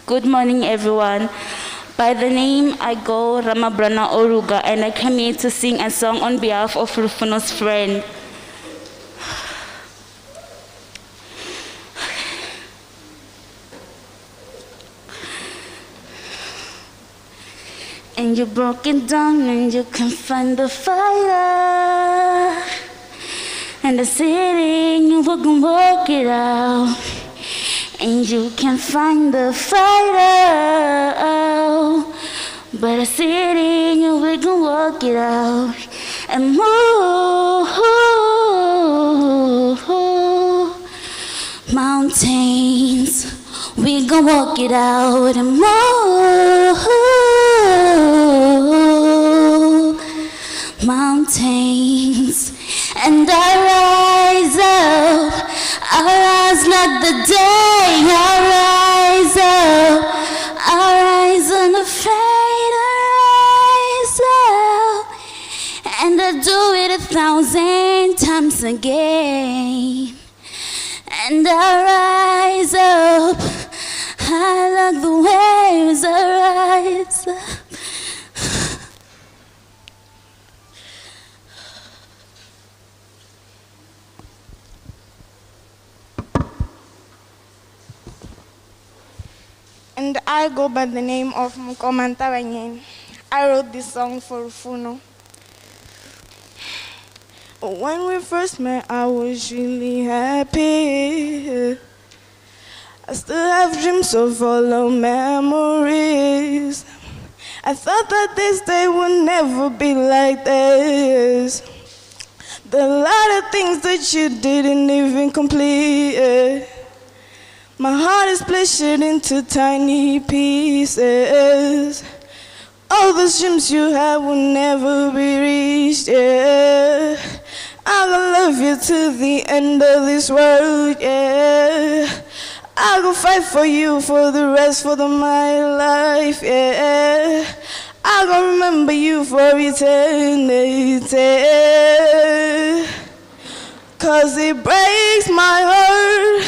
Good morning, everyone. By the name, I go Ramabrana Oruga, and I came here to sing a song on behalf of Lufuno's friend. And you broke it down and you can find the fire. And the city, you can work it out. And you can find the fighter, but a city, we can work it out and move mountains. We can work it out and move mountains, and I rise up. I rise like the day, I rise up, I rise unafraid, I rise up, and I do it 1,000 times again, and I rise up, I like the waves, I rise up. And I go by the name of Mkomanta Wanyen. I wrote this song for Lufuno. When we first met, I was really happy. I still have dreams of all our memories. I thought that this day would never be like this. There are a lot of things that you didn't even complete. My heart is split into tiny pieces. All those dreams you had will never be reached, yeah. I'm gonna love you to the end of this world, yeah. I'm gonna fight for you for the rest of my life, yeah. I'm gonna remember you for eternity. 'Cause it breaks my heart,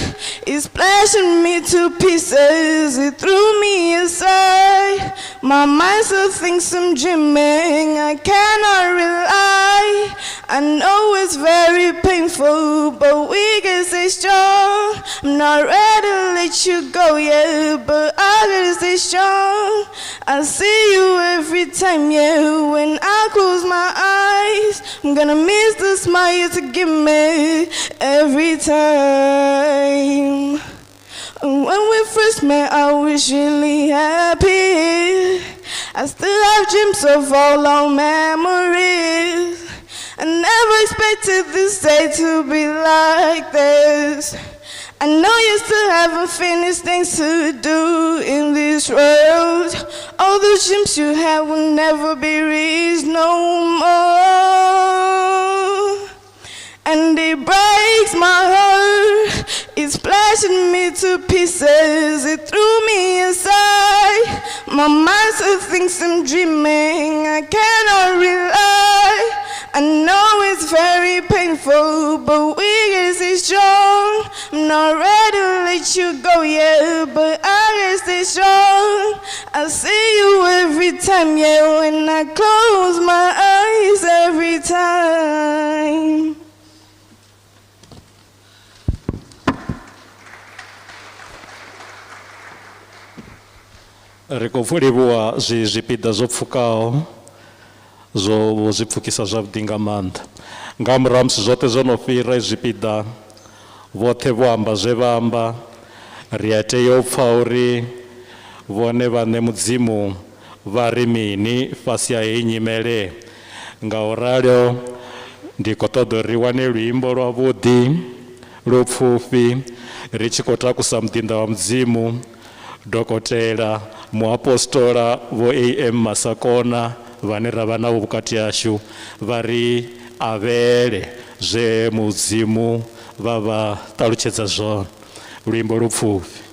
it's splashing me to pieces, it threw me inside. My mind still thinks I'm dreaming, I cannot rely. I know it's very painful, but we can stay strong. I'm not ready to let you go yet, but I gotta stay strong. I see you every time, yeah, when I close my eyes. I'm gonna miss the smile you to give me every time. When we first met, I was really happy. I still have dreams of all our memories. I never expected this day to be like this. I know you still haven't finished things to do in this world. All those dreams you had will never be reached no more. smashing me to pieces. It threw me inside. My mind still thinks I'm dreaming. I cannot rely. I know it's very painful, but we can stay strong. I'm not ready to let you go yet, but I can stay strong. I see you every time, yeah, when I close my eyes every time. Rikofuriwa zipida zopfukao zo zipfukisa zwavhuḓi nga maanḓa nga murahu musi zwoṱhe zwo no fhira zwipida vhoṱhe vho amba zwe vha amba ri a tea u pfha uri vhone vhaṋe mudzimu vha ri mini fhasi ha heyi nyimele ngauralo ndi khou ṱoḓa uri ri wane luimbo lwavhuḓi lupfufhi ri tshi khou takusa muḓinḓa wa mudzimu dokotela muapostola vho AM Masakona vhane ra vha navho vhukati hashu vha ri avhele zwe mudzimu vha vha ṱalutshedza zwone luimbo lupfufhi.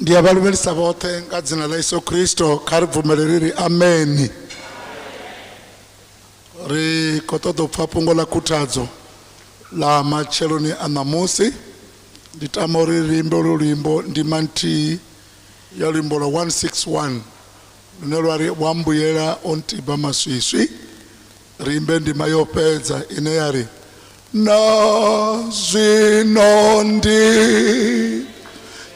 Ndiyabalumelisa bote nga dzina la Yesu Kristo karivumeleliri amen. Ri kotodo pfapungo la kutadzo la macheloni anamusi nditamori rimbo lulimbo ndimanti ya limbo la 161 lunelwari wambuyela ontiba maswiswi rimbe ndima yopedza ine yari na zwinondi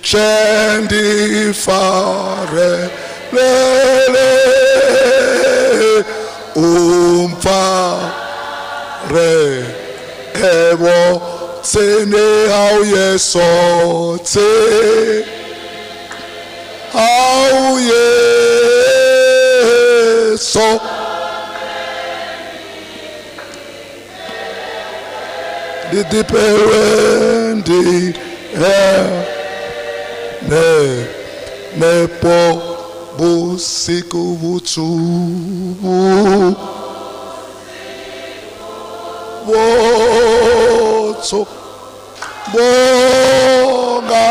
Chendi fare lele re evo tsene au yeso tse au yeso di perendi ne po busiku butu woto boga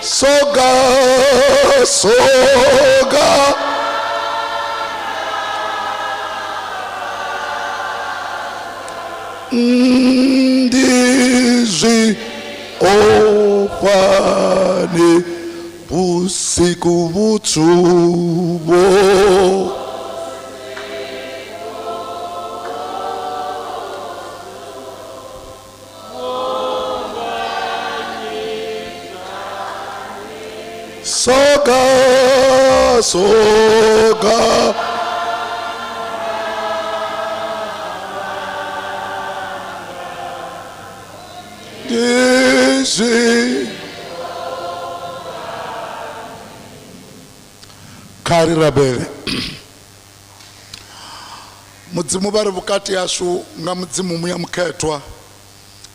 soga ndizwi opane busiku butubo soga kari rabele mudzimu vari vukati yashu nga mudzimu muya mukhethwa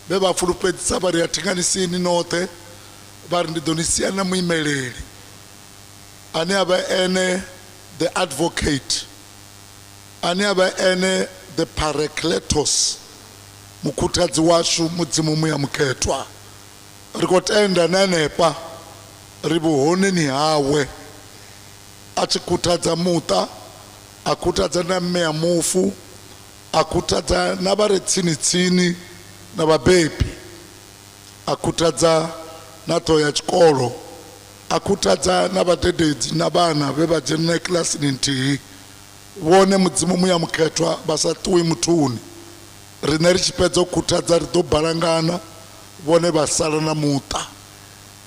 ve vafulufhedzisa vari yatinganisini note vari ndi ḓo ni sia na muimeleli ane avha ene the advocate, ane avha ene the parakletos, mukhuthadzi washu mudzimu muya mukhethwa. Ri khou tenda na hanefha ri vhuhoneni hawe a tshi khuthadza muṱa, a khuthadza na mme ya mufu, a khuthadza na vha re tsini na vhabebi, a khuthadza na ṱho ya tshikolo, a khuthadza na vhadededzi na vhana vhe vha dzhena kilasini nthihi. Vhone mudzimu muya mukhethwa vha sa ṱuwi muthuni. Riṋe ri tshi fhedza u khuthadza ri ḓo balangana, vhone vha sala na muṱa.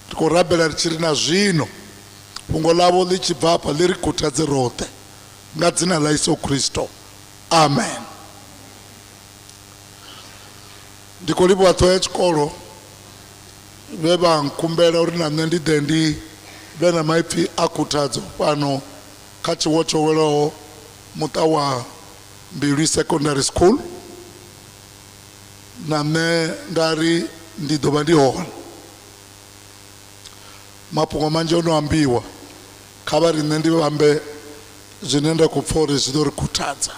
Ri khou rabela ri tshi ri na zwino fhungo ḽavho ḽi tshi bva hafha ḽi ri khuthadze roṱhe nga dzina ḽa Yesu Kristo, amen. Ndi khou livhuwa ṱho ya tshikolo vhe vha nkhumbela uri na nṋe ndi ḓe ndi vhe na maipfi a khuthadzo fhano kha tshiwo tsho welaho muṱa wa Mbilwi Secondary School. Na nṋe nda ri ndi ḓo vha ndi hone. Mafhungo manzhi o no ambiwa, kha vha ri nṋe ndi vhambe zwine nda khou pfha uri zwi ḓo ri khuthadza.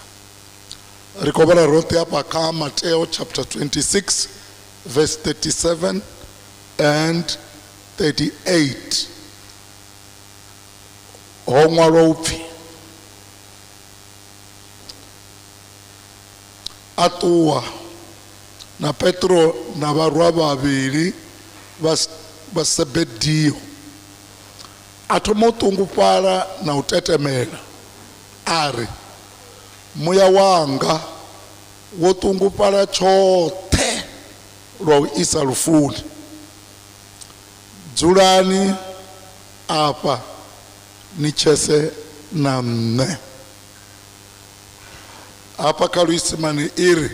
Ri khou vhala roṱhe hafha kha Mateo chapter 26 verse 37 and 38. Ho ṅwalwa upfi a ṱuwa na Petro na vharwa vhavhili vha Sebedio, a thoma u ṱungufhala na u tetemela, a ri, muya wanga wo ṱungufhala tshoṱhe lwa u isa lufuni. Dzulani afha ni tshese na nṋe. Hafha kha luisimane iri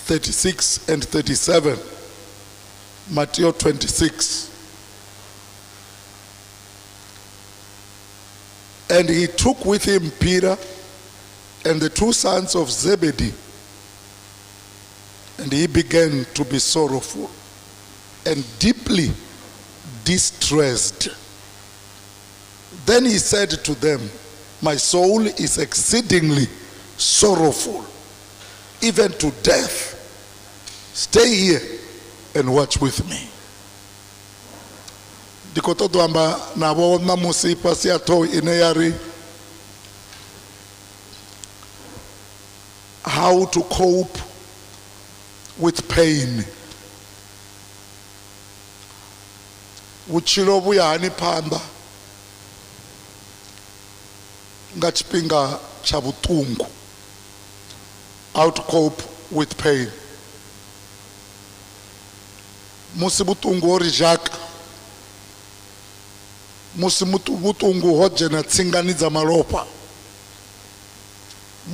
36 and 37, Matthew 26. And he took with him Peter and the two sons of Zebedee, and he began to be sorrowful and deeply distressed. Then he said to them, my soul is exceedingly sorrowful, even to death. Stay here and watch with me. Ndiko ṱoḓo amba navho ṋamusi fhasi ya ṱhoho ine ya ri how to cope with pain. Vhutshilo vhu ya hani phanḓa nga tshifhinga tsha vhuṱungu. How to cope with pain. Musi vhuṱungu ho ri zhaka, musi vhuṱungu ho dzhena tsingani dza malofha,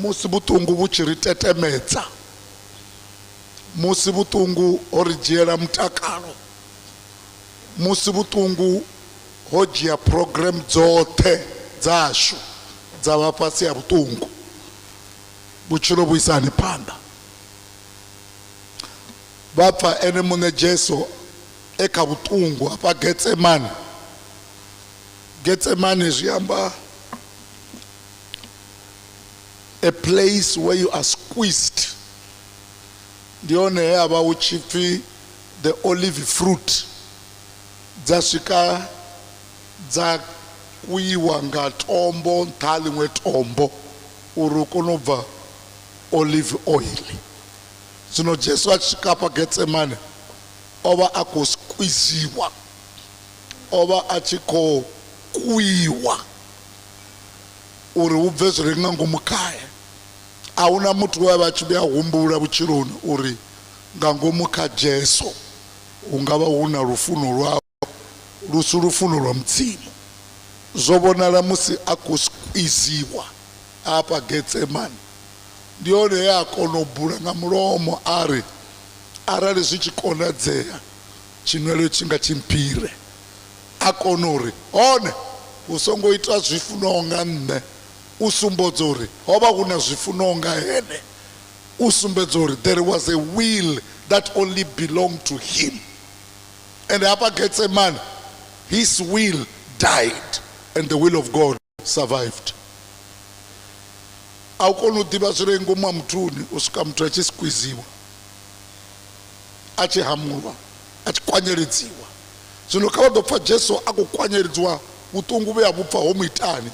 musi vhuṱungu vhu tshi ri tetemedza, musi vhuṱungu ho ri dzhiela mutakalo, musi vhuṱungu ho dzhia program dzoṱhe dzashu dza vha fhasi ya vhuṱungu, vhutshilo vhu isa hani phanḓa. Vha pfa ene muṋe Jesu e kha vhuṱungu hafha Getsemane. Getsemane zwi amba a place where you are squeezed. Ndi hone he havha hu tshi pfi the olive fruit dza swika dza kuiwa nga tombo nṱha ḽiṅwe tombo uri u kone u bva olive oil. Zwino Jesu a tshi swika hafha Getsemane o vha a khou squeeziwa, o vha a tshi khou kuiwa uri hu bve zwi re nga ngomu khae. A huna muthu we a vha tshi vhuya humbula vhutshiloni uri nga ngomu kha Jesu hu nga vha hu na lufuno lwawe, lusi lufuno lwa mudzimu. Zwo vhonala musi a khou squeeziwa hafha Getsemane. Ndi hone he a kona u bula nga mulomo a ri, arali zwi tshi konadzea tshinwelo tshi nga tshimphire. A kona uri hone hu songo ita zwifuno nga nṋe, u sumbedza uri ho vha hu na zwifuno nga ene, u sumbedza uri there was a will that only belonged to him. and apa Gethsemane, his will died and the will of God survived. Awukona udiba zwire ngoma mthuni usika muthu achisqueeziwa achihamulwa achikwanyeridziwa. Zvino kava dopfa Jesu akukwanyeridzwa butungu be abupfa homuitani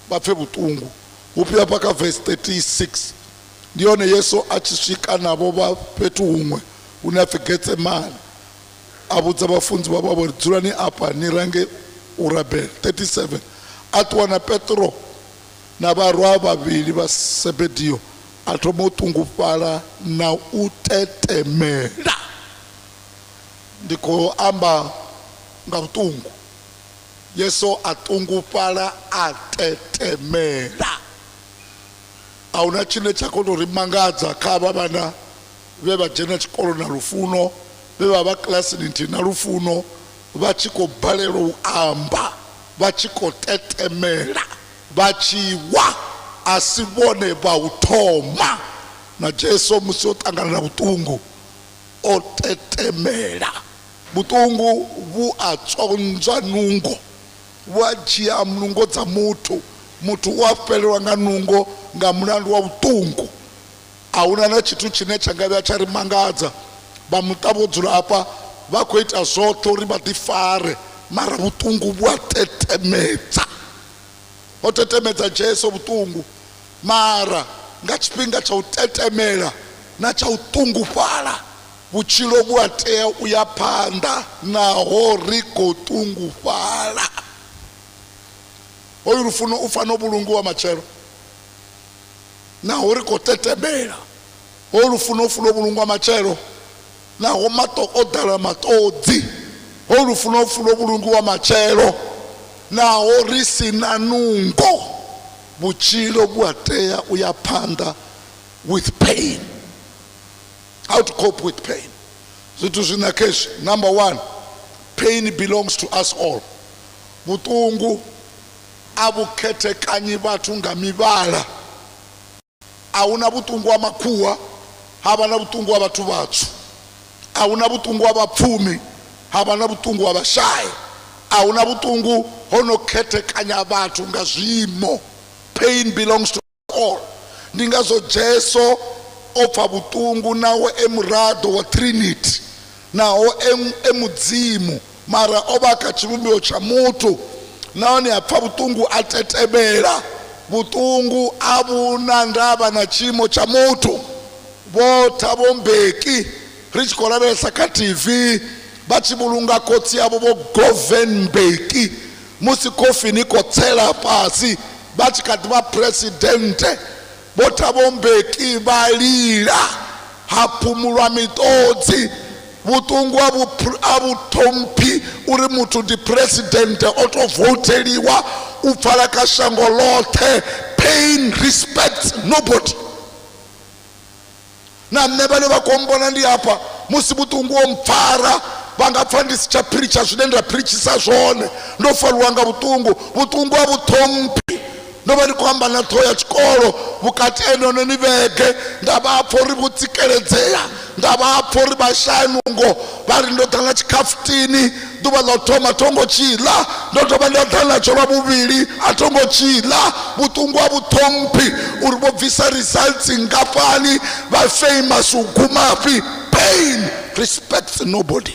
bapfe butungu upia paka verse 36 ndione Yesu achisvika navo vapetu humwe unafe Gethsemane abudza vafunzi vavo dzurani apa nirange urabheri. 37 atiwana Petro navarwa vaviri vaSebhedhiyo atoma utungufala na utetemela. Ndiko amba nga utungu. Yesu atungufala atetemela. Auna chine chakotorimangadza kava vana vevajena chikoro na Lufuno veva vaklasi niti na Lufuno vachikobhalero uamba vachikotetemela vachiwa asi vone vautoma na Jesu musi otangana na utungu otetemela. Butungu vuatsonzwa nungo vajia mnungo dza mutu wafelerwa nga nungo nga mulandu wa utungu. Auna na chitu chine changavya charimangadza vamutavodzula apa vakuita zvoto uri vatifare mara utungu vuatetemedza. Otetemedza Jesu utungu mara nga chipinga chautetemela na chautungufala vuchilo vuatea uyapanda naho rikotungufala. Oyu Lufuno ufano bulungu wa machero naho rikotetemela. Oyu Lufuno ufuno bulungu wa machero naho mato odala matodzi. Oyu Lufuno ufuno bulungu wa machero naho risina nungo vuchilo vuatea uyapanda with pain. How to cope with pain? Zitu zinakeshi. Number 1, pain belongs to us all. Butungu abukhethekanyi vathu nga mivala. Auna butungu wa makhuwa havana butungu wa vathu vatswu. Auna butungu wa vapfumi havana butungu wa vashayi. Auna butungu honokhethekanya vathu nga zwiimo. Pain belongs to us all. Ndingazo Jesu opfa butungu nawo emurado wa Trinity nawo emudzimu mara ovaka chivumbiro cha mutu nawo ni apfa butungu atetemela. Butungu abuna ndava na chimo cha mutu vota vombeki richikolavesa ka TV vachivulunga kotsi yavo vo governbeki musi kofini kotsela pasi vachikati va presidente vota vombeki valila hapumulwa mitodzi. Butungu abutompi uri mutu ndi presidente otovoteliwa upfala kashango lote. Pain respects nobody. Na mnevale vakombona ndi apa musi butungu ompfara vangapfa ndisicha preacher zvinendera preachisa zvone ndofalwanga butungu abutompi. Nobody kwamba na toya chikoro vukati enono ni vege ndavapho ri vutsikeledzea ndavapho ri vashanungo vari ndotana chikafutini duva lotoma tongo chila ndotova ndotana chova vuvili atongo chila. Butungu abutompi uri vobvisa results ngapani vafamous ugumapi. Pain respects nobody.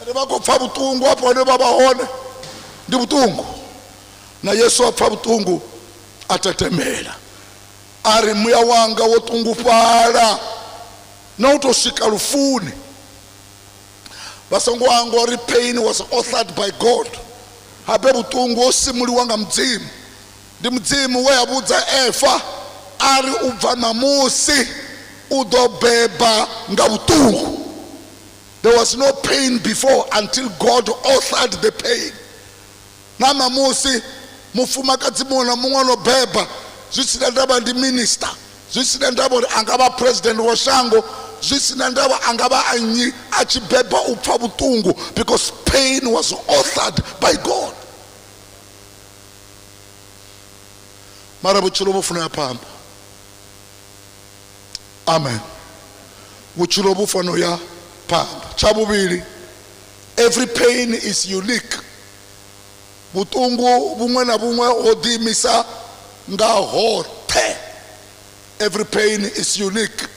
Ende vakopfa butungu apo ne vavaone ndi butungu. Na Yesu apfa butungu atetemela ari muya wanga wotungufala na utosvika lufuni. Vasongo wangu ori pain was authored by God. Habe butungu osimuliwa nga mdzimu. Ndi mdzimu weyabudza Efa ari ubva namusi udobeba nga butungu. There was no pain before until God authored the pain. Na namusi mufumakadzi mona mumwe anobhebha zvisina ndava ndi minister, zvisina ndava kuti angava president washango, zvisina ndava angava anyi achibhebha upfa butungu, because pain was authored by God. Mara buchilo bufuna yapamba. Amen. Buchilo bufano ya pamba. Chabubili, every pain is unique. Butungu bumwe na bumwe odimisa nga hote. Every pain is unique.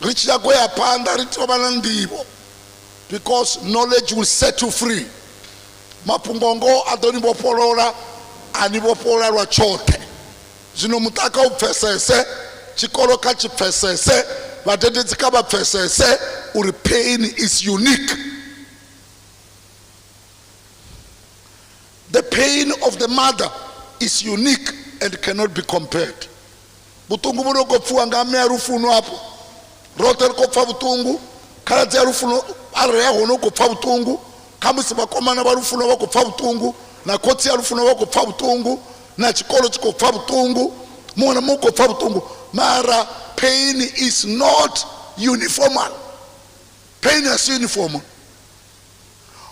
Rich ya kwe apanda ritobana ndibo. Because knowledge will set you free. Mapungongo adoni bopolora ani bopolora wa chote. Zino mutaka upfesese, chikolo kachi pfesese, wadede zikaba pfesese, uri pain is unique. The pain of the mother is unique and cannot be compared. Butungu buno kofuwa ngame ya Lufuno hapo. Roter kofa butungu, karazi ya Lufuno area hono kofa butungu, kamusi bakomana ba Lufuno wako kofa butungu, na koti ya Lufuno wako kofa butungu, na chikolo chiko kofa butungu, mwana muko kofa butungu. Mara pain is not uniformal. Pain is uniformal.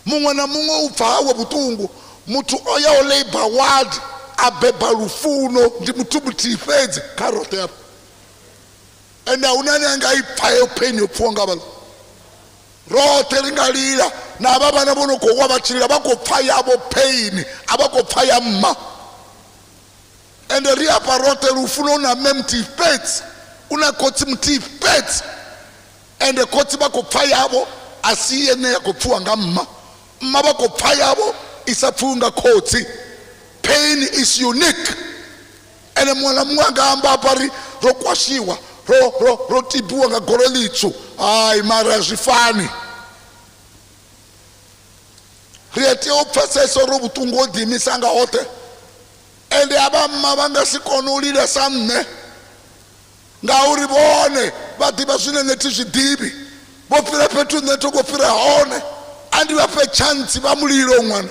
Mwana mungo ufahawa butungu, mutu oya oleba ward abeba Lufuno ndi mutu mutifezi karote hapo. Enda unani anga ipayo pain yopuanga bala. Rote lingalila na ababa nabono kwa bachilila bako paya abo pain abako paya mma. Enda ria parote Lufuno na memtifezi una koti mtifezi. Enda koti bako paya abo asiye ne yakopuanga mma. Mma bako paya abo isafunga koti. Pain is unique. Ene mwana mwanga amba pari rokwashiwa rotibuwa nga gorelichu. Ai mara jifani. Rieti opfeseso robutungu odimisanga ote. Ende aba mabanga sikonulile samne. Nga uribone bati basune netishi dibi. Bopire petu neto gopire hone. Andi wape chansi bamulilo mwana.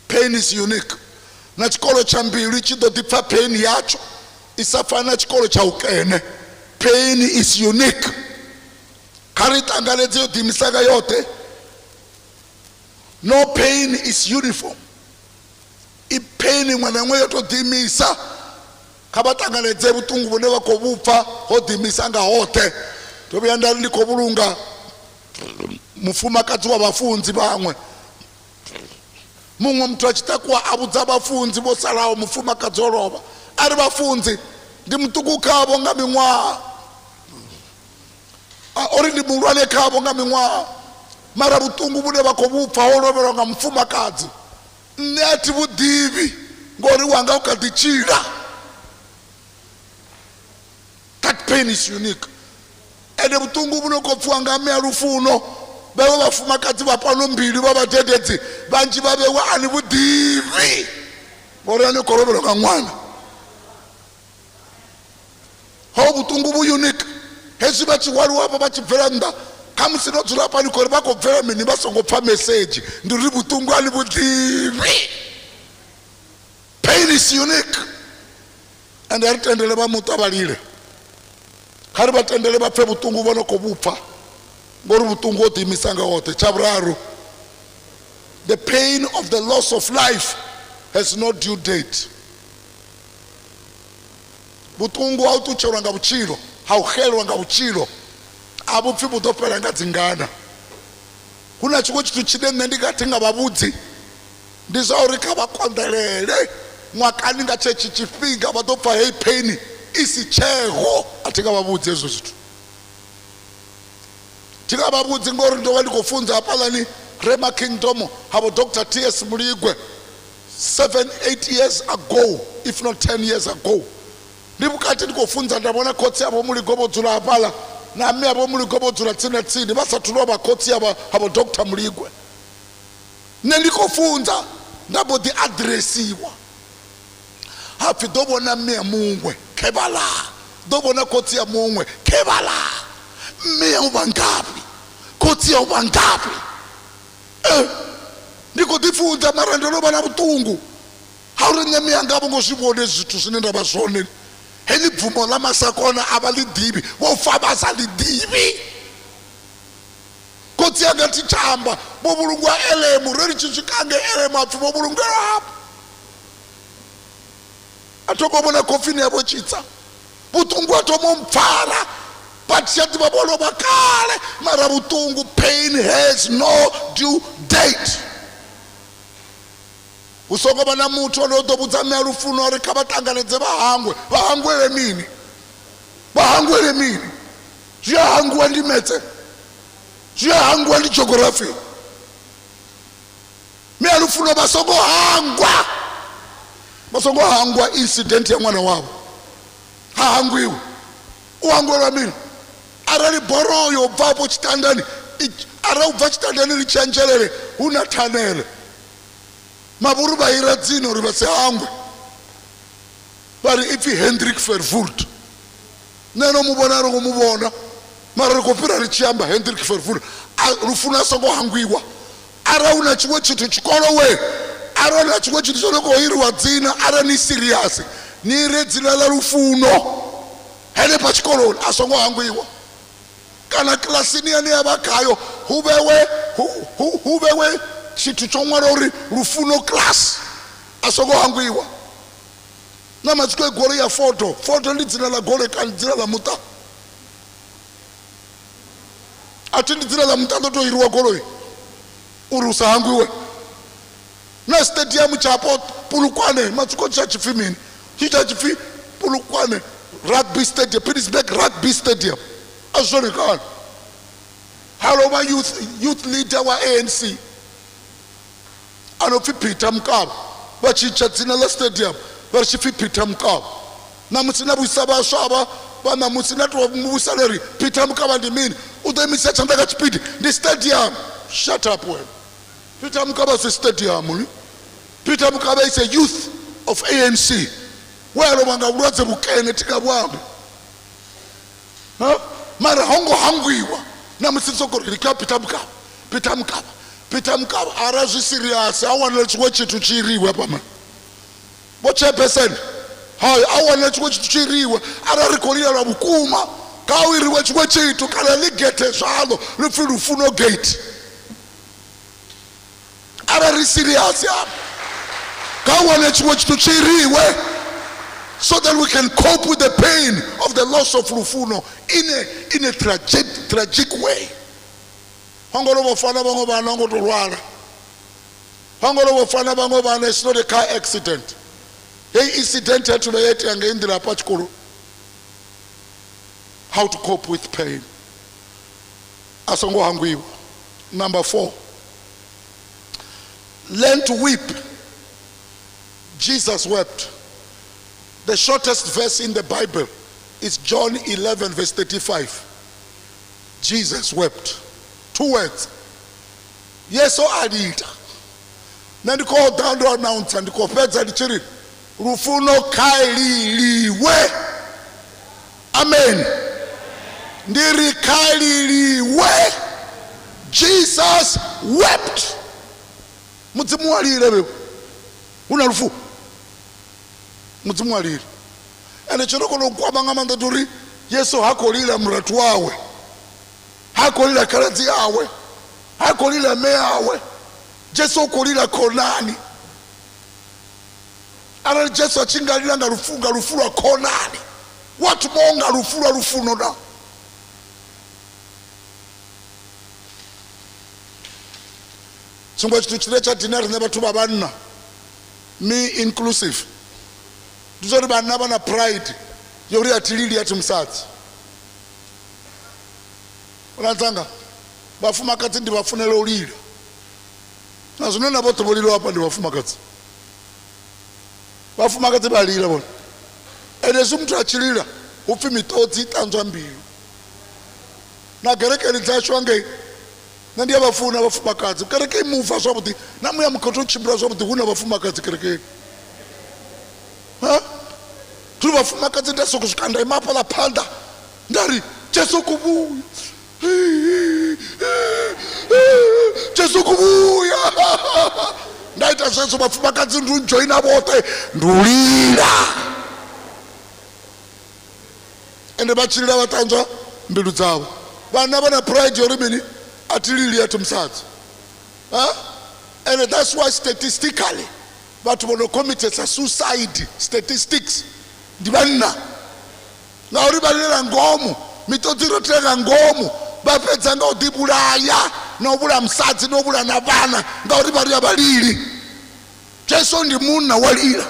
Pain is unique. Na chikolo cha mbili chido dipa pain yacho. Isafana chikolo cha ukene. Pain is unique. Karita angalezio dimisaga yote. No pain is uniform. I pain mwanamwe yoto dimisa. Kabata angalezio butungu bunewa kobufa ho dimisanga hote. Tobi andali kobulunga mufuma kati wa bafunzi bamwe. Mungu mtu achitakuwa abuza bafunzi bosalawo mufuma kadzoroba ari bafunzi ndi mtuku kabo ngamimwa ori ndi mulwane kabo ngamimwa mara butungu bude bakobupfa holobero nga mfuma kadzi nati budivi ngori wanga ukadichira. That pain is unique. Ede butungu buno kopfuwa ngame Lufuno bewe bafuma kadzi bapano mbili babatetedzi banji babe wani budivi ngori ane kolobero nga mwana. Ho butungu bu unique. Hezi bachi wali wapa bachi veranda kamusino tulapa ni kori bako vera mini basongo pa message nduri butungu ali budivi. Pain is unique. And aritendele ba mutu abalile kari batendele bapfe butungu bono ko bupfa ngori butungu oti misanga wote. Chabraru, the pain of the loss of life has no due date. Butungu autuchora nga buchiro hauhelwa nga buchiro abupfi butopera nga dzingana. Kuna chiko chitu chidene ndikatinga babudzi ndizauri kabakondelele mwakani nga chechi chifika batopfa hey pain isi chego atika babudzi ezo zitu. Tika babudzi ngori ndo walikofunza apala ni Rema Kingdom habo Dr. T.S. Muligwe 7-8 years ago if not 10 years ago. Ndibukati ndikofunza ndabona kotsi abo Muligobo dzula apala na ame abo Muligobo dzula tsini basatuloba kotsi abo Dr. Muligwe. Ndikofunza ndabo di adresiwa hafi dobo na mea mungwe kebala dobo na koti ya mungwe kebala mea ubangapi koti ya ubangapi niko difunza marandelo bana butungu hauri nyamea ngabo ngosibone zitu sinenda basone heli bvumo la masakona abali dibi wo faba sali dibi koti ya ngati chamba bobulungwa elemu reri chichikange elemu afi bobulungwa hapo atoko bona kofini yabo chitsa butungu atomo mpfara but shati babolo bakale marabutungu. Pain has no due date. Usongo bana mutu olodobudza me Lufuno ri kabatanganedze bahangwele mini bahangwele mini zviahangwa ndimetse zviahangwa ndi geography me Lufuno basongo hangwa incident ya mwana wavo hahangwiwe uangwelwa mini arali boroyo bvapo chitandani ara ubva chitandani richanjelele una tanele mavuru vaira dzino ri vase hangwe vari ipfi Hendrik Verwoerd neno muvona ringo muvona mara rikopira richiamba Hendrik Verwoerd Lufuno asongo hangwiwa ara una chimwe chithu chikolo we ara una chimwe chithu chonokohiriwa dzina ara ni serious ni re dzina la Lufuno hele pachikolo asongo hangwiwa kana klasini yani yavakayo huvewe chithu chomwara uri Lufuno class asongo hangwiwa na matsiko egore ya foto ndi dzina la gole kana dzina la muta ati ndi dzina la muta ndotohiriwa goloi uri usahangwiwe na stadium chapo Pulukwane matsiko chachifimini chichachifi Pulukwane rugby stadium Pittsburgh rugby stadium azvonekana haloma youth leader wa ANC anopfi Peter Mukaba vachicha dzina la stadium vachifi Peter Mukaba namutsina vuisa vaswa ava vana mutsina tovuvisa leri Peter Mukaba ndi mini utoimisa chandaka chipidi ndi stadium. Shut up when Peter Mukaba is a stadium. Peter Mukaba is a youth of ANC where wanga ulwadze bukene tikabwambe mara hongo hangwiwa na msitsoko rika Peter Mukaba ara zvi serious awana chikwe chithu chiriwe pama bo chairperson hayi awana chikwe chithu chiriwe ara rikorira la bukuma kawiriwe chikwe chithu kana ligete zvalo ripfi Lufuno gate ara ri serious ya kawana chikwe chithu chiriwe so that we can cope with the pain of the loss of Lufuno in a tragic way. It's not a car accident. Hey, incident had to be how to cope with pain. Number 4. Learn to weep. Jesus wept. The shortest verse in the Bible is John 11 verse 35. Jesus wept. 2 words. Yes, so adita. Nandiko down to announce and the pedza ndichiri Lufuno kaililiwe. Amen. Ndiri kaililiwe. Jesus wept. Mudzimu alire bebo. Una lufu. Mudzimu alire. Ene chiroko lokwabanga mandatori Yesu hakolila mratu wawe. Hakolila karadzi yawe. Hakolila me yawe. Jesu kolila konani. Ara Jesu achingalila nga Lufuno konani. Watu monga Lufuno na. Chungwa chitu chirecha dinari neba tuba banna. Me inclusive. Tuzori banna bana pride. Yori atilili ati msati. Unatanga. Bafuma kati ndi bafunele ulila. Na zunona boto bolilo hapa ndi bafuma kati. Bafuma kati balila bona. Enesu mtu achilila. Ufi mitoti tanzwa mbilu. Na gereke elitashwa nge. Nandiya bafuna bafuma kati. Gereke imufa sobuti. Namu ya mkoto chibra sobuti. Huna bafuma kati gereke. Ha? Tulu bafuma kati ndeso kushikanda imapa la panda. Ndari. Jesu kubuya. Jesu kubuya. Ndaita senso bafuma kati ndunjoina bote. Ndulila. Ende bachilila watanzwa mbilu zao. Bana bana pride yorimini atilili ya tumsati. And that's why statistically but when commit a suicide statistics dibana na oribalila ngomu mitodzi roteka ngomu vapedza nga udibulaya nobula msadzi nobula na vana ngauri vari avalili. Jesu ndi munna walila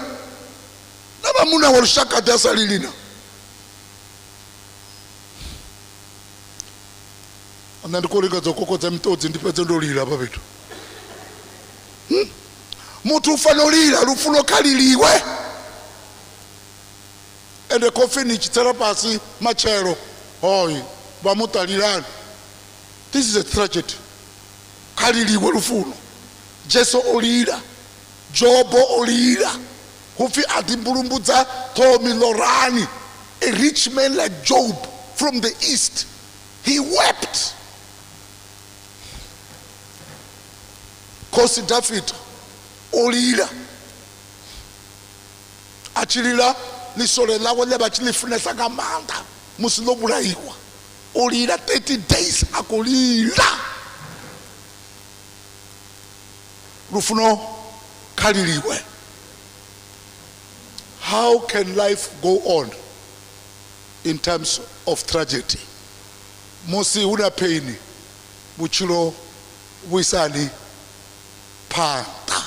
na vamuna wa lushakati asalilina. Ana ndikolingadza kokotsa mitodzi ndipedze ndolila papetu. Mutu ufanolila Lufuno kaliliwe ende kofini chitsera pasi machero hoyi vamutalilani. This is a tragedy. Kaliliwe Lufuno. Jesu olila, Jobo olila, hufi atimbulumbudza Tommy Lorani, a rich man like Job from the east. He wept. Kosi David olila achilila lisole lawo leba chilifunesa kamanda musilobulaiwa olila 30 days akolila. Lufuno kaliliwe. How can life go on in terms of tragedy? Musi una pain buchilo wisani panta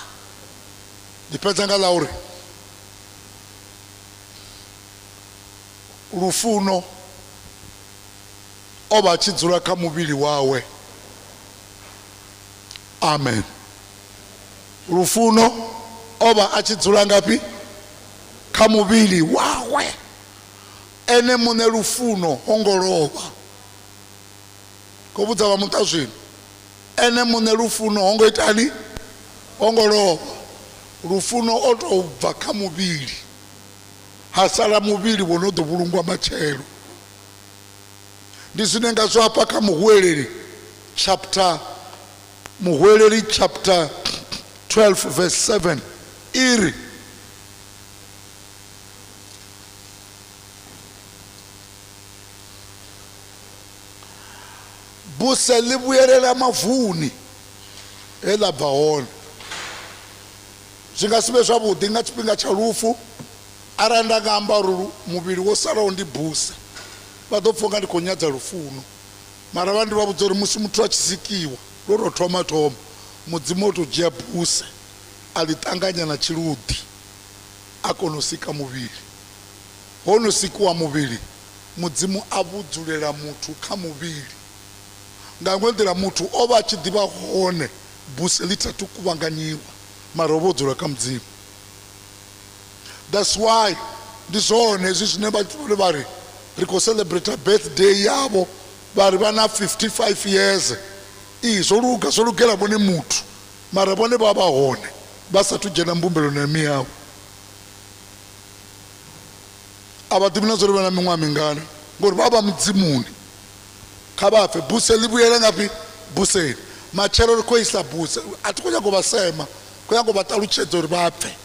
dipedza nga lauri Lufuno oba achidzula kha muvili wawe. Amen. Lufuno oba achidzula ngapi kha muvili wawe. Ene mune Lufuno ongolova kobudza vamuta zvino. Ene mune Lufuno hongoitani ongolova. Lufuno otobva kha muvili hasala muvili wonodovulungwa machelo. Ndizinenga zwapa kha Muhweleri chapter 12 verse 7 iri buse libuyelela mavuni elabva hona. Zvingasive zvavudi nga chipinga cha lufu aranda ngamba muvili wosara undi buse vadopfunga ndikonyadza Lufuno. Mara vandu vavudza uri musi mutu achisikiwa lorotoma mudzimu otojia buse alitanganya na chirudhi akonosika muvili. Honosikiwa muvili mudzimu avudzulela mutu kha muvili. Ngangwendera mutu ova achidiva hone buse litatu kuvanganyiwa marovodzora kha mudzimu. That's why ndizvone izvi zvine vatore vari riko celebrate birthday yavo vari vana 55 years. Zvoluga zvolugera vone mutu mara vone vava hone vasati jena mbumbelo nemi yavo. Avativi nazvo vana mimwa mingana ngori vava mudzimuni kavafe buse libuyele ngapi buseni machero rikoisa buse atikunyangovasema kunyangovataluchedza uri vapfe.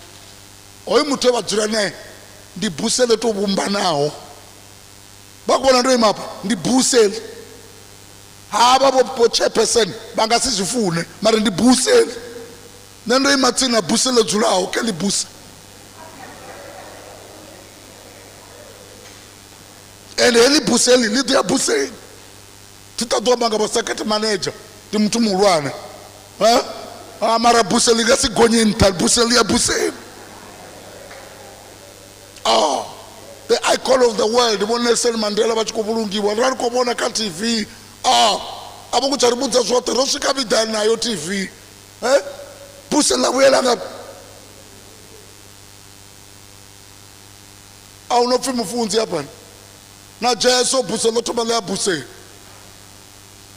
Oyi mutu evadzura naye ndi buse letovumba nawo vakuona ndo imapa ndi buse hava vo chairperson vangasizvifune mari ndi buse nendo imatsina buse ledzulawo keli buse ende heli buse li litiya buseni titadwamanga vasakati manager ti mutu mulwane mara buse lingasigonyeni nta buse liya buseni. The icon of the world vo Nelson Mandela vachikuvulungiwa rari kovona ka TV. Avo kucharibudza zvote rosvika vidhani nayo TV buse lavuyela ngapi. Aunopfi mufunzi apani na Jesu buse lotoma leya buseni.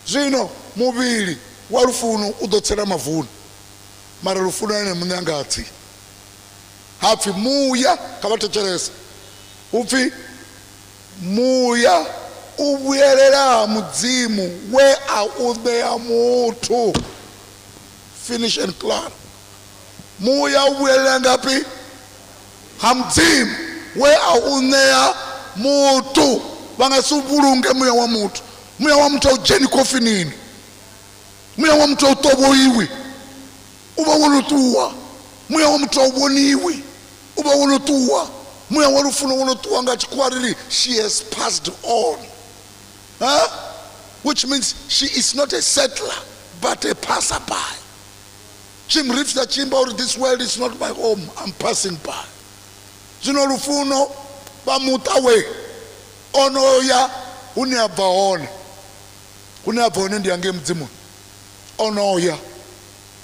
Zvino muvili wa Lufuno udotsera mavuni mara Lufuno ane munyangatsi hapfi muya kavatecheresa upfi muya uvuyelela mudzimu we auneya mutu. Finish and clear. Muya uvuyelela ngapi hamdzimu we auneya mutu. Vangasuvulunge muya wa mutu. Muya wa mutu aujeni kofinini. Muya wa mutu autovoiwi uva wonotuwa. Muya wa mutu auvoniwi uva wonotuwa. Muya wa Lufuno wonotuwa ngachikwariri she has passed on. Which means she is not a settler, but a passerby. Chim rifta chimba, or this world is not my home, I'm passing by. Zino Lufuno, bamutawe, ono ya, uniabaone. Uniabaone ndi ange mzimu. Ono ya,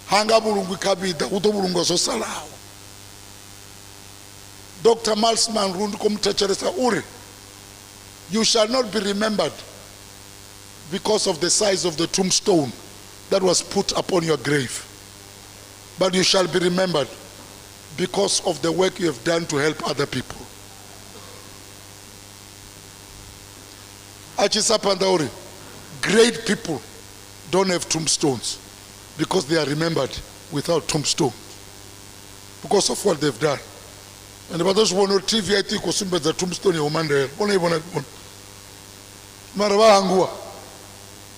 hanga bulungu kabida, uto bulungu so salawo. Dr. Malsman Rund kumtecheresa uri, you shall not be remembered because of the size of the tombstone that was put upon your grave, but you shall be remembered because of the work you have done to help other people. Achisapandauri, great people don't have tombstones because they are remembered without tombstone because of what they've done. And about those who want TV, I think the tombstone is Mandela. Only one. Marava angua.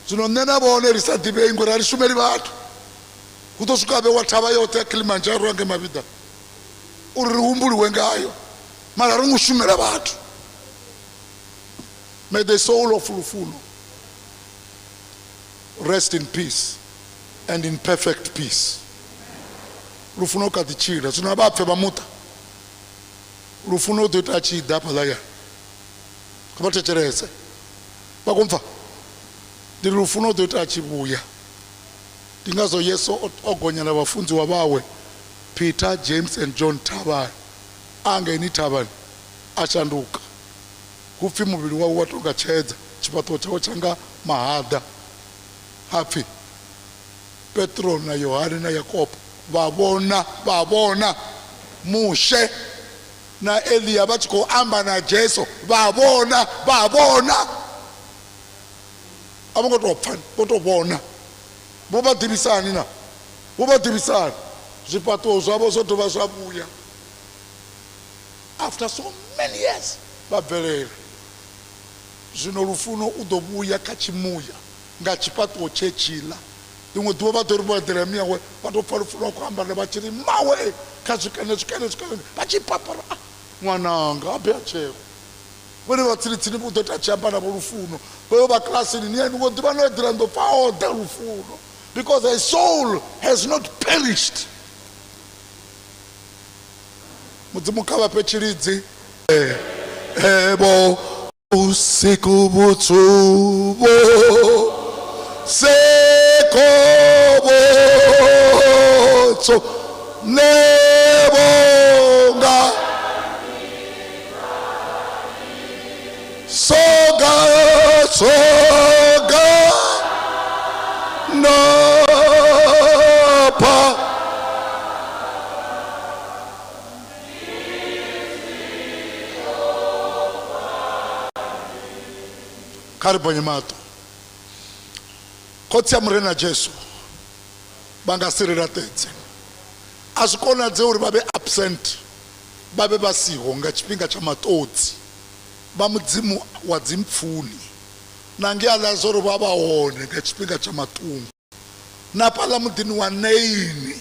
So no nena bone risati be ingora risumeri batu. Kutosuka be wataba yote Kilimanjaro ange mavida. Uruhumbulu wengayo. Mararungu shumera batu. May the soul of Lufuno rest in peace and in perfect peace. Lufuno katichira. So nabafe bamuta. Lufuno tutachi dapalaya. Kabate cherese. Bakumfa. Di Lufuno tutachi buya. Tingazo Yeso ogonya na wafunzi wabawe Peter, James and John Taban. Ange ni Taban. Achanduka. Kufi mubili wa watu gacheza. Chipato chao changa mahada. Happy. Petro na Yohane na Yakobo. Babona. Mushe. Na Elia bachiko amba na Jesu babona abongo topfana botobona boba dibisani na boba dibisani zipato zabo zoto basabuya after so many years babelele zino Lufuno udobuya kachimuya ngachipato chechila dingo duba dorbo deremia we batopfa Lufuno kwamba na bachiri mawe kazikane bachipapara mwananga abeacheko wena batsiritsini budota chamba na Lufuno boyo ba class ni yenu ngo bano edrando pa de Lufuno because a soul has not perished. Mudzimuka bapechiridzi ebo usiku butsubo sekobo so nebonga soga napa karibonye mato kotsi amrena Jesu bangasirira tetse azikona dze uri babe absent babe basiho ngachipinga cha matodzi bamudzimu wadzimfuni nangiala zoro babaone ngachipinga cha matungu napala mudini wa neini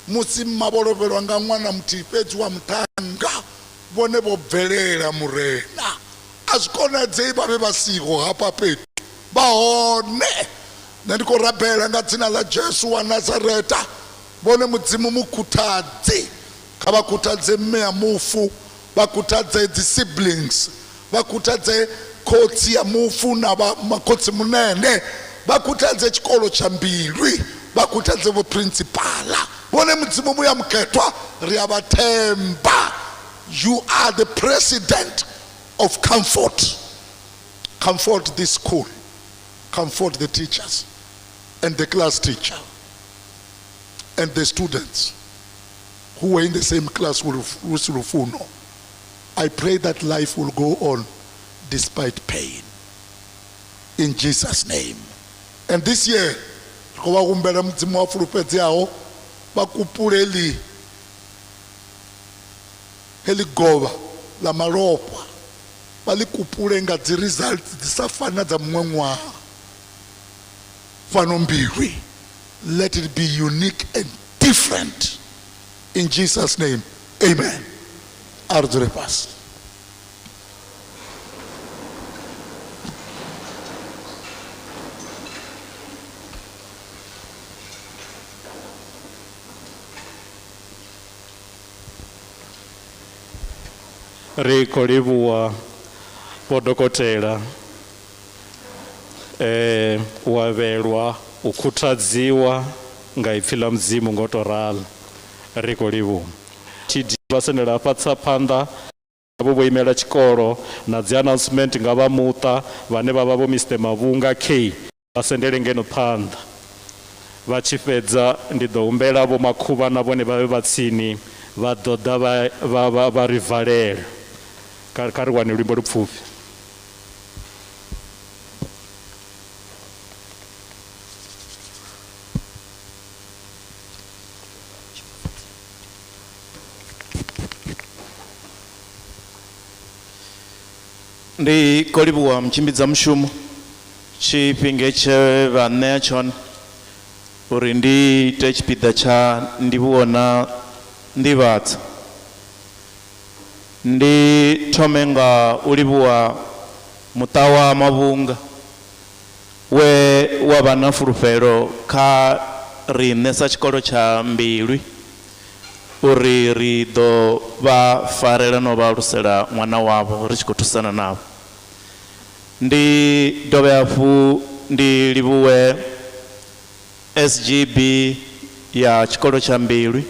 musi mabolovelo nga mwana mutipedzi wa mutanga bone bobvelela murena azikona dze babe basiho hapa petu baone nandiko rabela nga dzina la Jesu wa Nazareta bone mudzimu mukutadze kabakutadze mmea mufu bakutadze the siblings bakutadze kotsi ya mufu na makotsi munene bakutadze chikolo cha mbilwi bakutadze bo principala bone mudzimu muya muketwa riabatemba. You are the president of comfort. Comfort this school, comfort the teachers and the class teacher and the students who were in the same class with Lufuno. I pray that life will go on despite pain. In Jesus' name. And this year, bakupule heligoba la maropa balikupule nga the results disafana za mwenwa fanombiwi. Let it be unique and different. In Jesus' name, amen. Ardurepas. ri khou livhuwa vho dokotela u avhelwa u khuthadziwa nga ipfhi ḽa mudzimu ngo to ralo ri khou livhuwa vha sendela fhatsa phanḓa vho imela tshikolo na dzi announcement nga vha muṱa vhane vha vha vho Mr Mavhunga K vha sendele ngeno phanḓa vha tshi fhedza ndi ḓo humbela vho Makhuvha na vhone vha vhe vha tsini vha ḓo ḓa vha ri valela kha ri wane luimbo lupfufhi. Ndi khou livhuwa mutshimbidza mushumo tshifhinga tshe vha ṋea tshone uri ndi ite tshipiḓa tsha ndivhuwo na nḓivhadzo. Ndi thome nga u livhuwa muṱa wa Mavhunga we wa vha na fulufhelo kha riṋe sa tshikolo tsha Mbilwi uri ri ḓo vha farela no vha alusela ṅwana wavho ri tshi khou thusana navho. Ndi dovhe hafhu ndi livhuwe SGB ya tshikolo tsha Mbilwi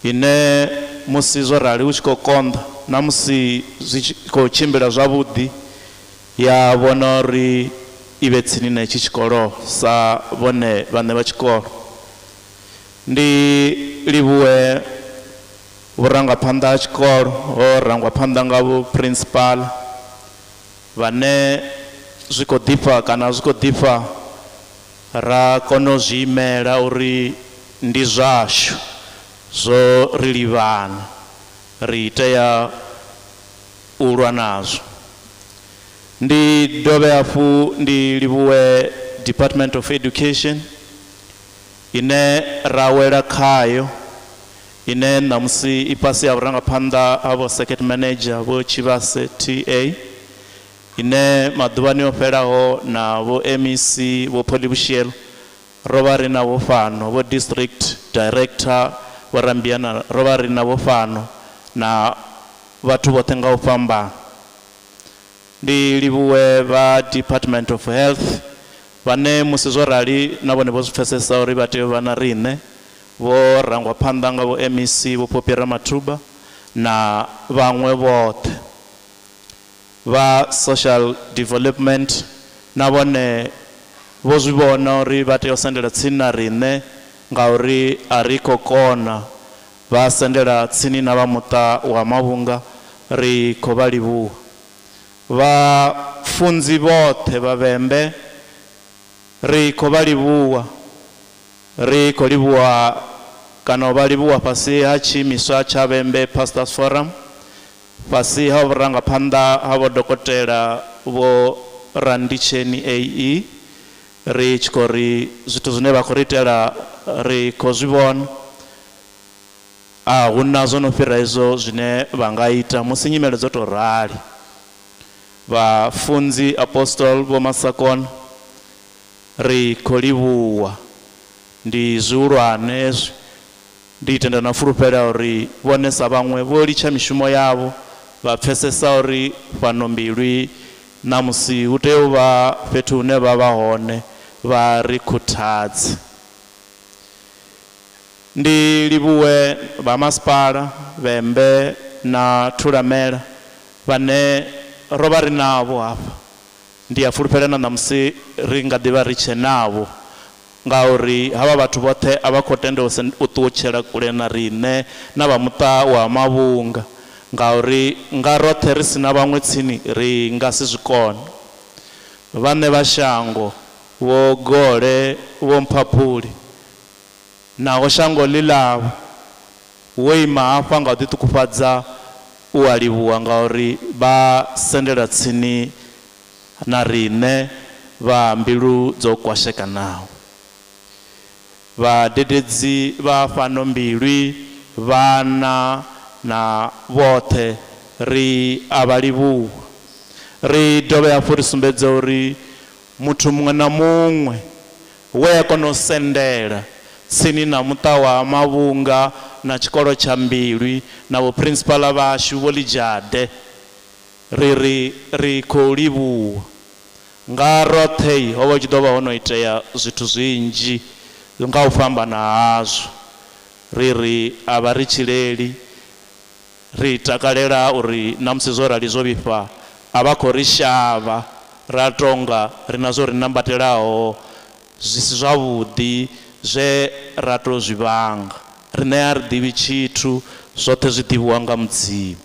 ine musi zwo rali hu tshi khou konḓa na musi zwi tshi khou tshimbila zwavhuḓi ya vhona uri i vhe tsini na itshi tshikolo sa vhone vhaṋe vha tshikolo. Ndi livhuwe vhurangaphanḓa ha tshikolo ho rangwa phanḓa nga vho principal vhane zwi khou ḓifha kana zwi khou ḓifha ra kona u zwi imela uri ndi zwashu zwo ri livhana ri tea u lwa nazwo. Ndi dovhe hafhu ndi livhuwe Department of Education ine ra wela khayo ine namusi i fhasi ya vhurangaphanḓa ha vho circuit manager vho Tshivhase TA ine maḓuvhani o fhelaho na vho MEC vho Polivhushelo ro vha ri na vho fhano vho district director vho Rambiana ro vha ri na vho fhano na vhathu vhoṱhe nga u fhambana. Ndi livhuwe vha Department of Health vhane musi zwo rali na vhone vho zwi pfesesa uri vha tea u vha na riṋe vho rangwa phanḓa nga vho MEC vho Popira Mathuba na vhaṅwe vhoṱhe. Vha social development na vhone vho zwi vhona uri vha tea u sendela tsini na riṋe ngauri a ri khou kona vha sendela tsini na vha muṱa wa Mavhunga ri khou vha livhuwa. Vhafunzi vhoṱhe vhavhembe ri khou vha livhuwa ri khou livhuwa kana u vha livhuwa fhasi ha tshiimiswa tsha Vhembe Pastors Forum fhasi ha vhurangaphanḓa ha vho dokotela vho Randitsheni AE ri tshi khou ri zwithu zwine vha khou ri itela ri khou zwi vhona a hu na zwo no fhira izwo zwine vha nga ita musi nyimele dzo tou rali. Vhafunzi Apostol vho Masakona ri khou livhuwa ndi zwihulwane hezwi ndi tenda na fulufhela uri vhone sa vhaṅwe vho litsha mishumo yavho vha pfesesa uri fhano Mbilwi na musi hu tea u vha fhethu hune vha vha hone vha ri khuthadze. Ndi livhuwe vha masipala Vhembe na Thulamela vhane ro vha ri navho hafha ndi a fulufhela na namusi ri nga ḓivha ri tshe navho ngauri havha vhathu vhoṱhe a vha khou tenda u ṱuwutshela kule na riṋe na vha muṱa wa Mavhunga ngauri nga roṱhe ri sina vhaṅwe tsini ri nga si zwikone. Vhaṋe vha shango vho Gole vho Mphaphuli naho shango ḽi ḽavho wo ima hafha nga u ḓiṱukufhadza u a livhuwa ngauri vha sendela tsini na riṋe vha mbilu dzo kwashekanaho. Vhadededzi vha fhano Mbilwi vhana na vhoṱhe ri a vha livhuwa. Ri dovhe hafhu ri sumbedze uri muthu muṅwe na muṅwe we a kona u sendela tsini na muṱa wa Mavhunga na tshikolo tsha Mbilwi na vho principal vhashu vho Lijade ri khou livhuwa nga roṱhe ho vha tshi ḓo vha ho no itea zwithu zwinzhi nga u fhambana hazwo ri a vha ri tshileli ri takalela uri na musi zwo rali zwo vhifha a vha khou ri shavha ra tonga ri na zwo ri nambatelaho zwi si zwavhuḓi zwe ra tou zwi vhanga riṋe a ri ḓivhi tshithu zwoṱhe zwi ḓivhiwa nga Mudzimu.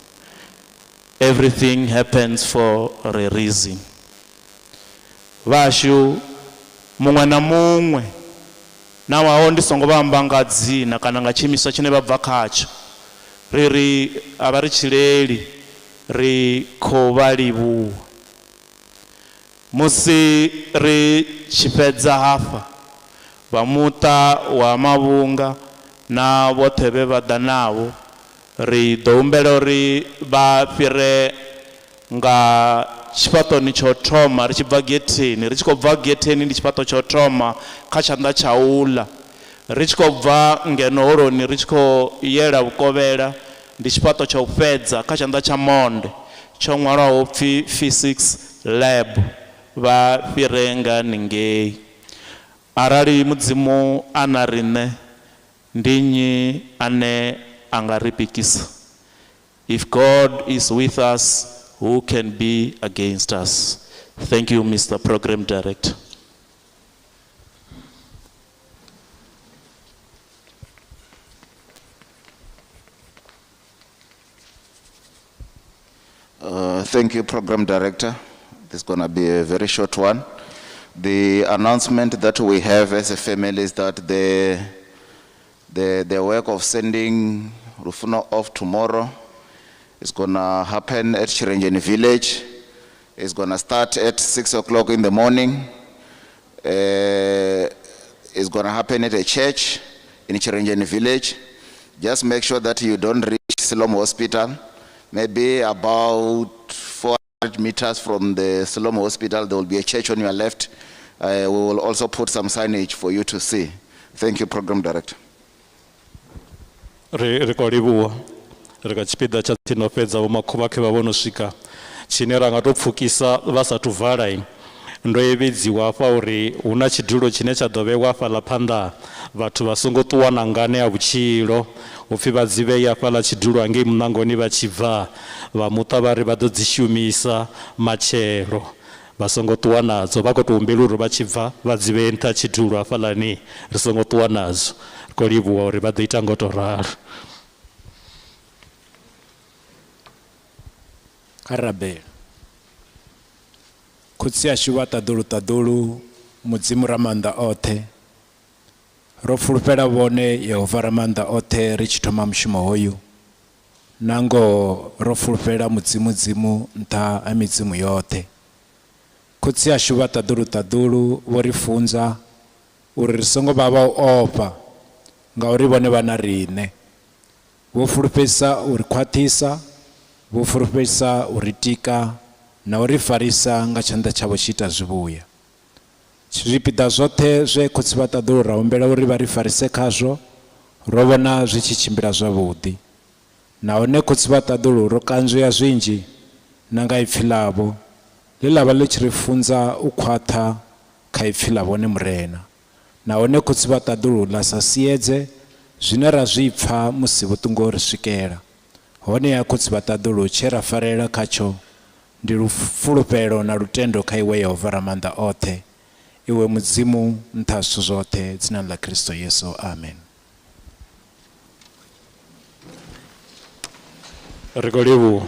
Everything happens for a reason. Vhashu muṅwe na muṅwe naho ndi songo vha amba nga dzina kana nga tshiimiswa tshine vha bva khatsho ri a vha ri tshileli ri khou vha livhuwa musi ri tshi fhedza hafha vha muṱa wa Mavhunga na vhoṱhe vhe vha ḓa navho ri ḓo humbela uri vha fhire nga tshifhaṱoni tsha u thoma ri tshi bva getheni ri tshi khou bva getheni ndi tshifhaṱo tsha u thoma kha tshanḓa tsha uḽa ri tshi khou bva ngeno holoni ri tshi khou yela Vhukovhela ndi tshifhaṱo tsha u fhedza kha tshanḓa tsha monde tsho ṅwalwaho pfhi physics lab vha fhire nga haningei arali Mudzimu a na riṋe ndi nnyi ane a nga ri pikisa. If God is with us, who can be against us? Thank you, Mr. Program Director. Thank you, Program Director. This is going to be a very short one. The announcement that we have as a family is that the work of sending Lufuno off tomorrow is going to happen at Chirenjeni village. It's going to start at 6 o'clock in the morning. It's going to happen at a church in Chirenjeni village. Just make sure that you don't reach Siloam Hospital. Maybe about 400 meters from the Siloam Hospital, there will be a church on your left. We will also put some signage for you to see. Thank you, Program Director. Rikolibuwa rika tshipiḓa tsha tsino fhedza vho makhuvhakhe vha vhono swika tshine ra nga tou pfukisa vha sathu vala ndo evhedziwa hafha uri hu na tshidulo tshine tsha ḓo vhewa hafhaḽa phanḓa vhathu vha songo ṱuwa na ngane ya vhutshilo upfhi vha dzi vhei hafhaḽa tshidulo hangei muṋangoni vha tshi bva vha muṱa vha ri vha ḓo dzi shumisa matshelo vha songo ṱuwa nadzo vha khou tou humbela uri vha tshi bva vha dzi vhee nṱha tshidulo hafhaḽani ri songo ṱuwa nadzo ri khou livhuwa uri vha ḓo ita ngo tou ralo. Karabela khotsi yashu vha ṱaḓulu Mudzimu ra maanḓa oṱhe ro fulufhela vhone Yehova ra maanḓa oṱhe ri tshi thoma mushumo hoyu na ngoho ro fulufhela Mudzimu nṱha ha midzimu yoṱhe. Khotsi yashu vha ṱaḓulu vho ri funza uri ri songo vha vha u ofha ngauri vhone vha na riṋe vho fulufhesa uri khwaṱhisa vho fulufhesa uri tika na uri farisa nga tshanḓa tshavho tshi ita zwivhuya. Zwipiḓa zwoṱhe zwe khotsi vha ṱaḓulu ra humbela uri vha ri farise khazwo ro vhona zwi tshi tshimbila zwavhuḓi nahone khotsi vha ṱaḓulu ro kanzwea zwinzhi na nga ipfhi ḽavho ḽe ḽa vha ḽi tshi ri funza u khwaṱha kha ipfhi ḽa vhone murena nahone khotsi vha ṱaḓulu ḽa sa siedze zwine ra zwi pfha musi vhuṱungu ri swikela honeha khotsi vha ṱaḓulu tshe ra farela khatsho ndi lufulufhelo na lutendo kha iwe Yehova ra maanḓa oṱhe iwe Mudzimu nṱha zwithu zwoṱhe dzinani ḽa Kristo Yesu amen. Ri khou livhuwa